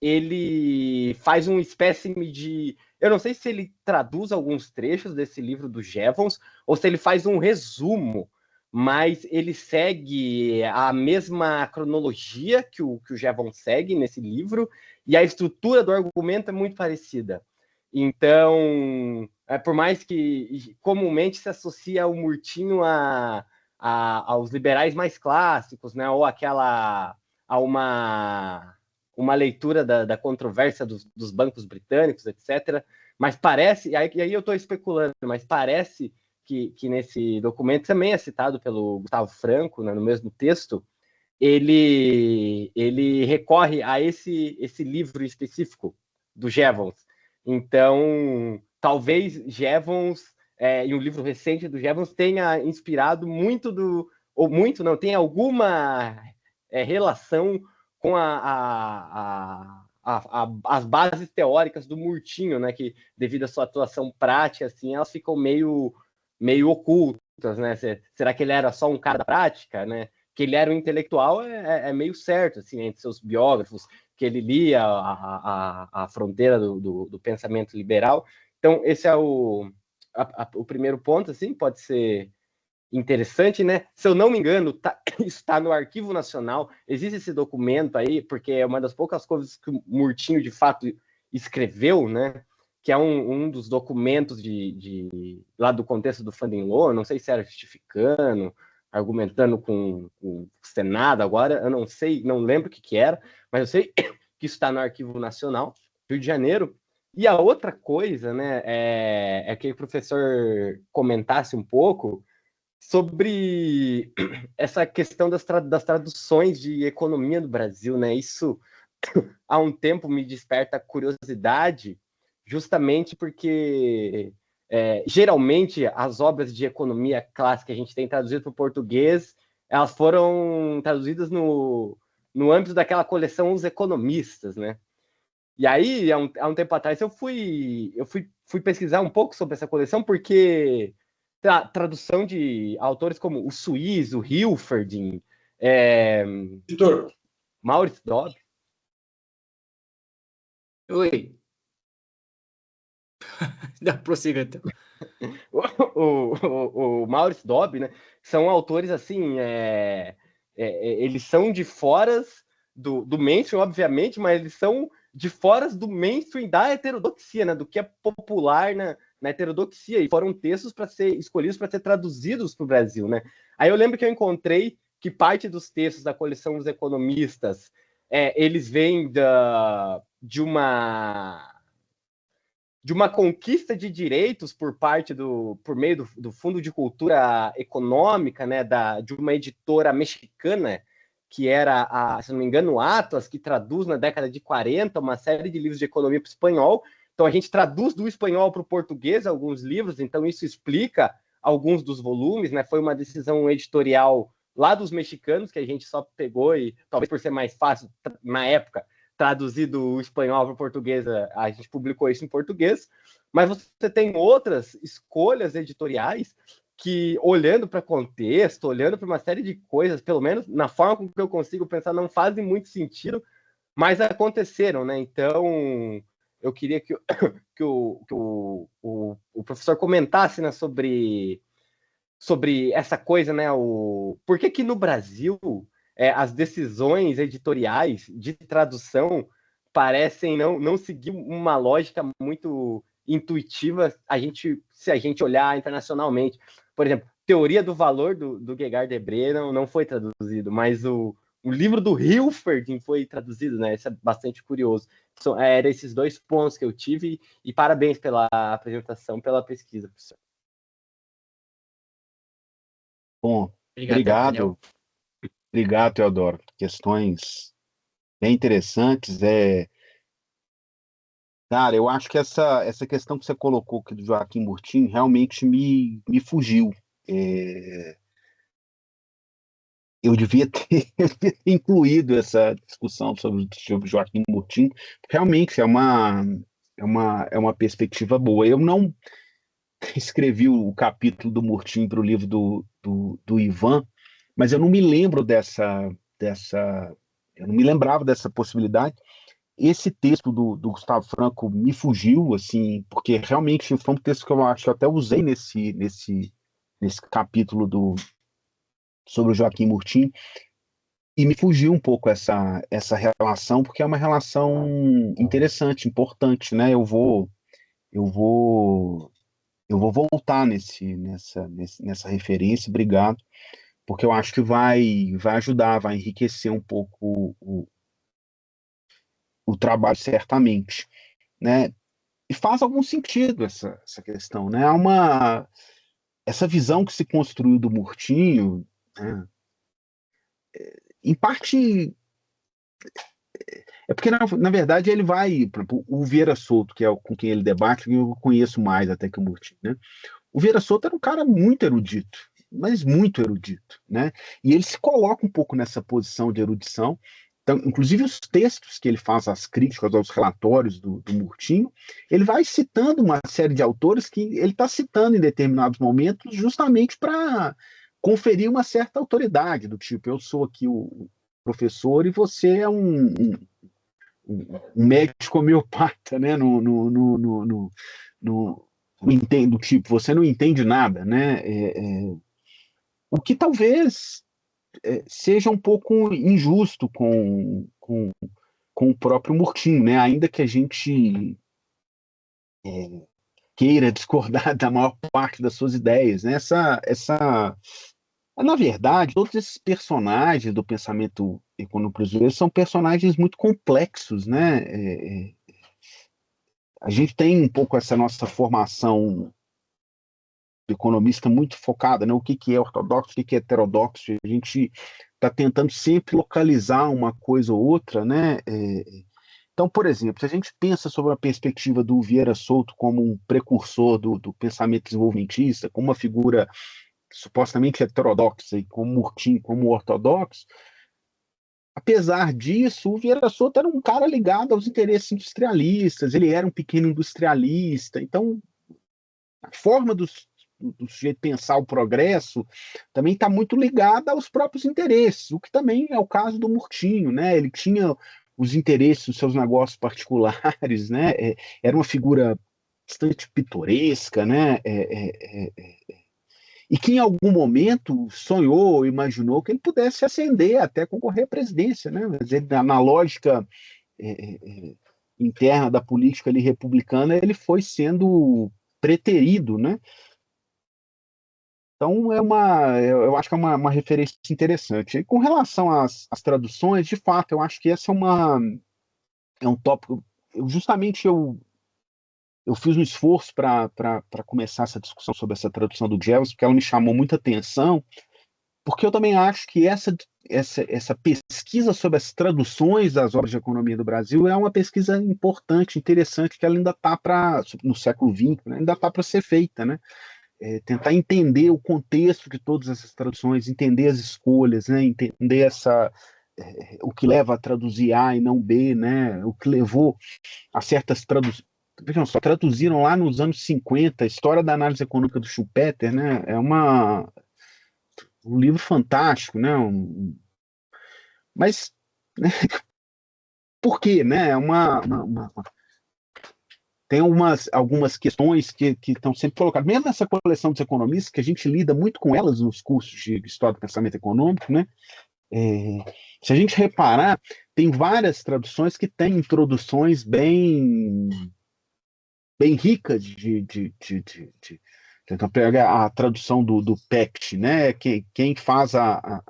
ele faz uma espécie de... Eu não sei se ele traduz alguns trechos desse livro do Jevons, ou se ele faz um resumo, mas ele segue a mesma cronologia que o Jevons segue nesse livro, e a estrutura do argumento é muito parecida. Então, por mais que comumente se associa o Murtinho aos liberais mais clássicos, né, ou a uma leitura da controvérsia dos bancos britânicos, etc. Mas parece, e aí eu estou especulando, mas parece que nesse documento também é citado pelo Gustavo Franco, né, no mesmo texto, ele recorre a esse livro específico do Jevons. Então, talvez Jevons, em um livro recente do Jevons, tenha inspirado muito ou muito não, tem alguma relação com as bases teóricas do Murtinho, né, que devido à sua atuação prática, assim, elas ficam meio ocultas, né? Será que ele era só um cara da prática, né? Que ele era um intelectual é meio certo, assim, entre seus biógrafos, que ele lia a fronteira do pensamento liberal. Então, esse é o o primeiro ponto, assim, pode ser interessante, né? Se eu não me engano, está no Arquivo Nacional, existe esse documento aí, porque é uma das poucas coisas que o Murtinho, de fato, escreveu, né? Que é um dos documentos lá do contexto do Funding Law, não sei se era justificando, argumentando com o Senado agora, eu não sei, não lembro o que era, mas eu sei que isso está no Arquivo Nacional, Rio de Janeiro. E a outra coisa, né, é que o professor comentasse um pouco sobre essa questão das traduções de economia no Brasil, né? Isso há um tempo me desperta curiosidade, justamente porque geralmente as obras de economia clássica que a gente tem traduzido para o português, elas foram traduzidas no âmbito daquela coleção Os Economistas, né? E aí, há um tempo atrás, eu fui pesquisar um pouco sobre essa coleção, porque tradução de autores como o Suiz, o Hilferding, Vitor, Maurice Dobb. Oi. Dá prossiga, então. O Maurice Dobb, né? São autores assim, eles são de fora do mainstream, obviamente, mas eles são de fora do mainstream da heterodoxia, né? Do que é popular na heterodoxia, e foram textos para ser escolhidos para ser traduzidos para o Brasil, né? Aí eu lembro que eu encontrei que parte dos textos da coleção dos economistas eles vêm de uma conquista de direitos por meio do Fundo de Cultura Econômica, né, de uma editora mexicana, que era, se não me engano, o Atlas, que traduz na década de 40 uma série de livros de economia para o espanhol. Então a gente traduz do espanhol para o português alguns livros, então isso explica alguns dos volumes, né? Foi uma decisão editorial lá dos mexicanos, que a gente só pegou, e talvez por ser mais fácil na época, traduzido o espanhol para o português, a gente publicou isso em português, mas você tem outras escolhas editoriais que, olhando para contexto, olhando para uma série de coisas, pelo menos na forma com que eu consigo pensar, não fazem muito sentido, mas aconteceram, né? Então, eu queria que o professor comentasse, né, sobre essa coisa, né? Por que no Brasil as decisões editoriais de tradução parecem não seguir uma lógica muito intuitiva se a gente olhar internacionalmente. Por exemplo, Teoria do Valor do Gerhard Debré não foi traduzido, mas o livro do Hilferding foi traduzido, né? Isso é bastante curioso. Eram esses dois pontos que eu tive, e parabéns pela apresentação, pela pesquisa, professor. Bom, Obrigado, Daniel. Obrigado, Teodoro. Questões bem interessantes. Cara, eu acho que essa questão que você colocou aqui do Joaquim Murtinho realmente me fugiu. Eu devia ter, eu devia ter incluído essa discussão sobre o Joaquim Murtinho. Realmente é uma perspectiva boa. Eu não escrevi o capítulo do Murtinho para o livro do Ivan, mas eu não me lembro eu não me lembrava dessa possibilidade. Esse texto do Gustavo Franco me fugiu, assim, porque realmente foi um texto que eu acho que eu até usei nesse capítulo sobre o Joaquim Murtinho, e me fugiu um pouco essa relação, porque é uma relação interessante, importante, né? Eu vou, eu vou voltar nessa referência, obrigado, porque eu acho que vai ajudar, vai enriquecer um pouco o trabalho, certamente, né? E faz algum sentido essa questão, né? Essa visão que se construiu do Murtinho, né? Em parte é porque, na verdade, ele vai. Por exemplo, o Vieira Souto, que é com quem ele debate, que eu conheço mais até que o Murtinho, né? O Vieira Souto era um cara muito erudito, mas muito erudito, né? E ele se coloca um pouco nessa posição de erudição. Então, inclusive, os textos que ele faz, as críticas aos relatórios do Murtinho, ele vai citando uma série de autores que ele está citando em determinados momentos, justamente para conferir uma certa autoridade, do tipo, eu sou aqui o professor e você é um médico homeopata, né? No não entendo, tipo, você não entende nada, né? O que talvez seja um pouco injusto com o próprio Murtinho, né? Ainda que a gente queira discordar da maior parte das suas ideias, né? Na verdade, todos esses personagens do pensamento econômico brasileiro são personagens muito complexos, né? A gente tem um pouco essa nossa formação do economista muito focada, né? O que que é ortodoxo, o que que é heterodoxo. A gente está tentando sempre localizar uma coisa ou outra, né? Então, por exemplo, se a gente pensa sobre a perspectiva do Vieira Souto como um precursor do pensamento desenvolvimentista, como uma figura supostamente heterodoxa, e como Murtinho, como ortodoxo, apesar disso, o Vieira Souto era um cara ligado aos interesses industrialistas, ele era um pequeno industrialista, então a forma do sujeito pensar o progresso também está muito ligada aos próprios interesses, o que também é o caso do Murtinho, né? Ele tinha os interesses dos seus negócios particulares, né? Era uma figura bastante pitoresca, né? E que em algum momento sonhou, imaginou que ele pudesse ascender até concorrer à presidência, né? Mas ele, na lógica interna da política ali republicana, ele foi sendo preterido, né? Então, eu acho que é uma referência interessante. E com relação às traduções, de fato, eu acho que essa é um tópico. Justamente eu fiz um esforço para começar essa discussão sobre essa tradução do Jevons, porque ela me chamou muita atenção, porque eu também acho que essa pesquisa sobre as traduções das obras de economia do Brasil é uma pesquisa importante, interessante, que ela ainda está no século XX, né, ainda está para ser feita, né? Tentar entender o contexto de todas essas traduções, entender as escolhas, né? Entender o que leva a traduzir A e não B, né? O que levou a certas traduções. Vejam só, traduziram lá nos anos 50 a História da Análise Econômica do Schumpeter, né? É um livro fantástico, né? Mas, né? Por quê, né? Tem algumas questões que estão sempre colocadas, mesmo nessa coleção dos economistas, que a gente lida muito com elas nos cursos de História do Pensamento Econômico, né? Se a gente reparar, tem várias traduções que têm introduções bem ricas então, pega a tradução do Pecht, né? Quem faz a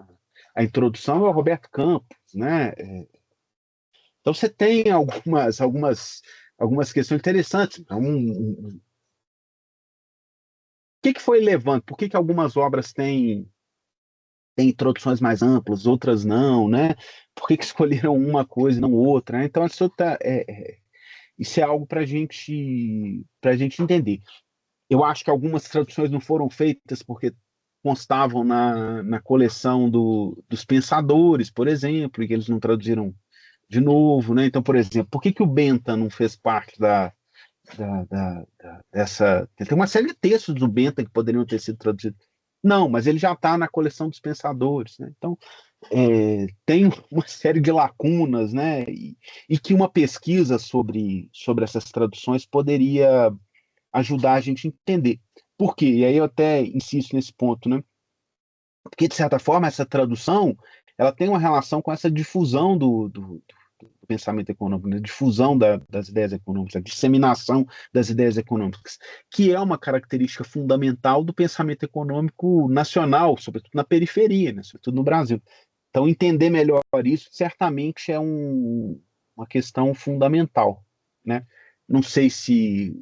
introdução é o Roberto Campos, né? Então você tem algumas questões interessantes. O que foi levando? Por que algumas obras têm introduções mais amplas, outras não, né? Por que escolheram uma coisa e não outra, né? Então isso é algo para gente entender. Eu acho que algumas traduções não foram feitas porque constavam na coleção dos pensadores, por exemplo, e que eles não traduziram de novo, né? Então, por exemplo, por que o Bentham não fez parte dessa... Tem uma série de textos do Bentham que poderiam ter sido traduzidos. Não, mas ele já está na coleção dos pensadores, né? Então, tem uma série de lacunas, né? E que uma pesquisa sobre essas traduções poderia ajudar a gente a entender. Por quê? E aí eu até insisto nesse ponto, né? Porque, de certa forma, essa tradução ela tem uma relação com essa difusão do pensamento econômico, né? Difusão das ideias econômicas, a disseminação das ideias econômicas, que é uma característica fundamental do pensamento econômico nacional, sobretudo na periferia, né? Sobretudo no Brasil. Então, entender melhor isso certamente é uma questão fundamental, né? Não sei se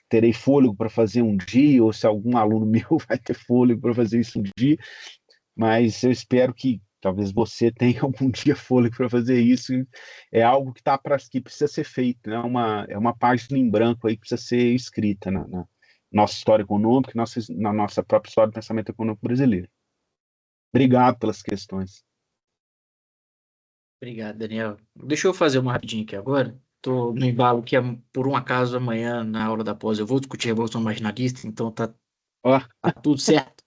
terei fôlego para fazer um dia, ou se algum aluno meu vai ter fôlego para fazer isso um dia, mas eu espero que talvez você tenha algum dia fôlego para fazer isso. É algo que precisa ser feito, né? É uma página em branco aí que precisa ser escrita na nossa história econômica, na nossa própria história do pensamento econômico brasileiro. Obrigado pelas questões. Obrigado, Daniel. Deixa eu fazer uma rapidinho aqui agora. Estou no embalo que, por um acaso, amanhã, na aula da pós, eu vou discutir a Revolução Marginalista, então tá Ó, tudo certo.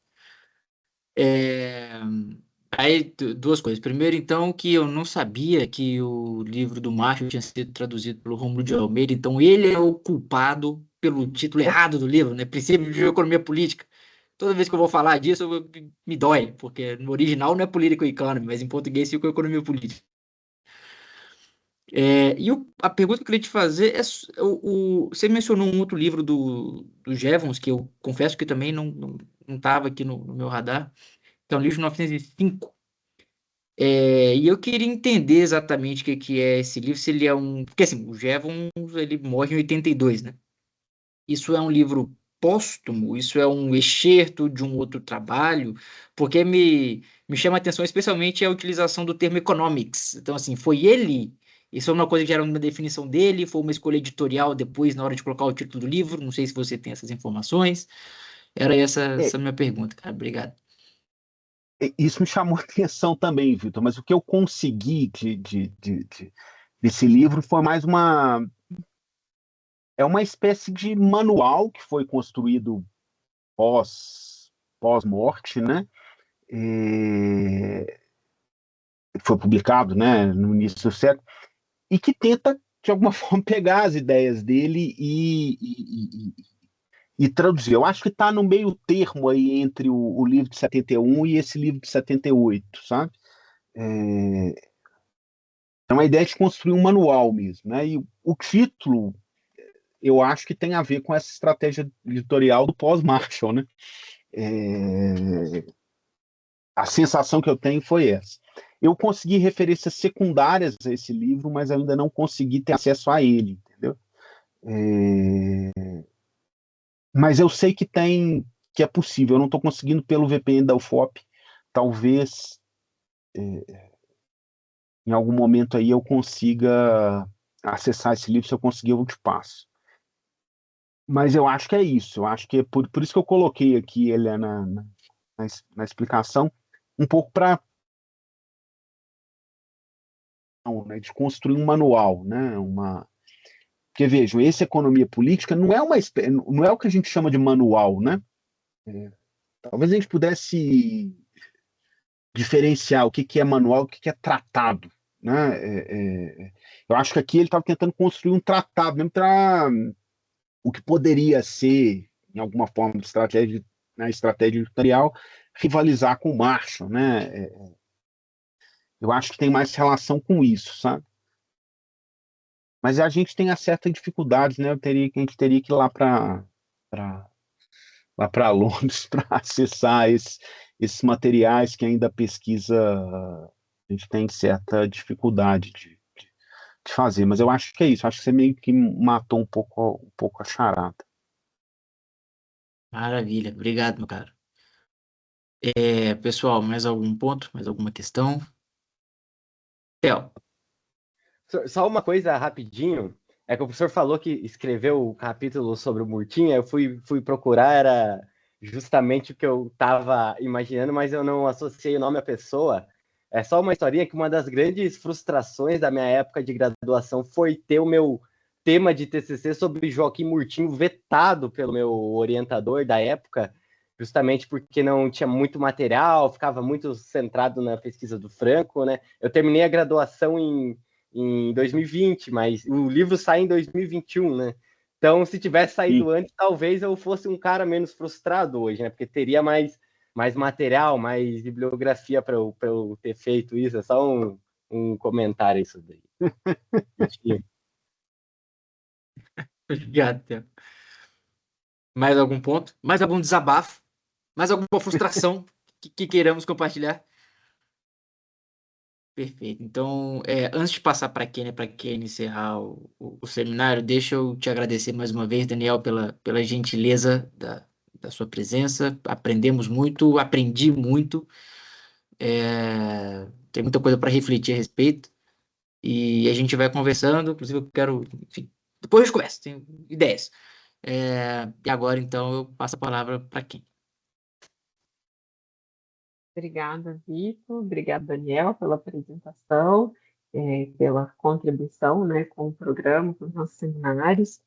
Aí, duas coisas. Primeiro, então, que eu não sabia que o livro do Marshall tinha sido traduzido pelo Rômulo de Almeida, então ele é o culpado pelo título errado do livro, né? Princípio de Economia Política. Toda vez que eu vou falar disso, me dói, porque no original não é Political Economy, mas em português fica Economia Política. A pergunta que eu queria te fazer é: você mencionou um outro livro do Jevons, que eu confesso que também não estava aqui no meu radar, que é um livro de 1905. E eu queria entender exatamente o que é esse livro, se ele é um. Porque assim, o Jevons ele morre em 82, né? Isso é um livro póstumo? Isso é um excerto de um outro trabalho? Porque me chama a atenção especialmente a utilização do termo economics. Então, assim, foi ele. Isso é uma coisa que era uma definição dele, foi uma escolha editorial depois, na hora de colocar o título do livro. Não sei se você tem essas informações. Era essa minha pergunta, cara. Obrigado. Isso me chamou a atenção também, Vitor, mas o que eu consegui desse livro foi mais uma espécie de manual que foi construído pós-morte, né? É, foi publicado, né, no início do século, e que tenta, de alguma forma, pegar as ideias dele e traduzir. Eu acho que está no meio termo aí entre o livro de 71 e esse livro de 78, sabe? É uma ideia de construir um manual mesmo, né? E o título, eu acho que tem a ver com essa estratégia editorial do pós-Marshall, né? A sensação que eu tenho foi essa. Eu consegui referências secundárias a esse livro, mas ainda não consegui ter acesso a ele, entendeu? Mas eu sei que é possível. Eu não estou conseguindo pelo VPN da UFOP. Talvez em algum momento aí eu consiga acessar esse livro. Se eu conseguir, eu te passo. Mas eu acho que é isso. Eu acho que é por isso que eu coloquei aqui ele na explicação, um pouco para, né, de construir um manual, né? Porque vejam, esse economia política não é o que a gente chama de manual, né? Talvez a gente pudesse diferenciar o que é manual, o que é tratado, né? Eu acho que aqui ele estava tentando construir um tratado, mesmo para o que poderia ser, em alguma forma, de estratégia, né, estratégia editorial, rivalizar com o Marshall, né? Eu acho que tem mais relação com isso, sabe? Mas a gente tem certa dificuldade, né? A gente teria que ir lá para Londres para acessar esses materiais que ainda a pesquisa a gente tem certa dificuldade de fazer. Mas eu acho que é isso. Acho que você meio que matou um pouco a charada. Maravilha. Obrigado, meu caro. Pessoal, mais algum ponto? Mais alguma questão? Theo. Só uma coisa rapidinho, é que o professor falou que escreveu o capítulo sobre o Murtinha, eu fui procurar, era justamente o que eu estava imaginando, mas eu não associei o nome à pessoa. É só uma historinha que uma das grandes frustrações da minha época de graduação foi ter o meu tema de TCC sobre Joaquim Murtinho vetado pelo meu orientador da época, justamente porque não tinha muito material, ficava muito centrado na pesquisa do Franco, né? Eu terminei a graduação em 2020, mas o livro sai em 2021, né? Então, se tivesse saído antes, talvez eu fosse um cara menos frustrado hoje, né? Porque teria mais material, mais bibliografia para eu ter feito isso. É só um comentário isso daí. Obrigado, Theo. Mais algum ponto? Mais algum desabafo? Mais alguma frustração que queiramos compartilhar? Perfeito. Então, antes de passar para a Kênia encerrar o seminário, deixa eu te agradecer mais uma vez, Daniel, pela gentileza da sua presença. Aprendemos muito, aprendi muito. Tem muita coisa para refletir a respeito. E a gente vai conversando. Inclusive, eu quero. Enfim, depois a gente conversa, tenho ideias. E agora, então, eu passo a palavra para quem? Obrigada, Vitor. Obrigada, Daniel, pela apresentação, pela contribuição, né, com o programa, com os nossos seminários.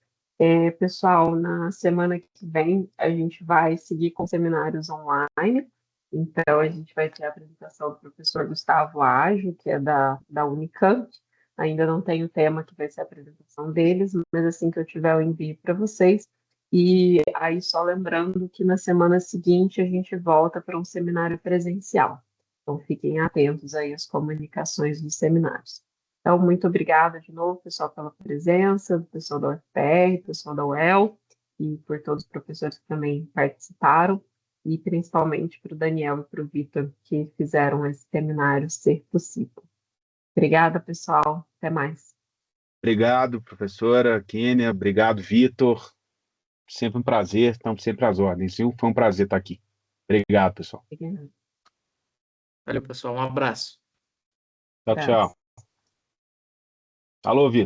Pessoal, na semana que vem a gente vai seguir com seminários online. Então, a gente vai ter a apresentação do professor Gustavo Ágio, que é da Unicamp. Ainda não tem o tema que vai ser a apresentação deles, mas assim que eu tiver, eu envio para vocês. E aí, só lembrando que na semana seguinte a gente volta para um seminário presencial. Então, fiquem atentos aí às comunicações dos seminários. Então, muito obrigada de novo, pessoal, pela presença, do pessoal da UFPR, pessoal da UEL, e por todos os professores que também participaram, e principalmente para o Daniel e para o Vitor, que fizeram esse seminário ser possível. Obrigada, pessoal. Até mais. Obrigado, professora Kênia. Obrigado, Vitor. Sempre um prazer. Estamos sempre às ordens, viu? Foi um prazer estar aqui. Obrigado, pessoal. Obrigada. Valeu, pessoal. Um abraço. Tchau, tchau. Abraço. Alô, Vitor.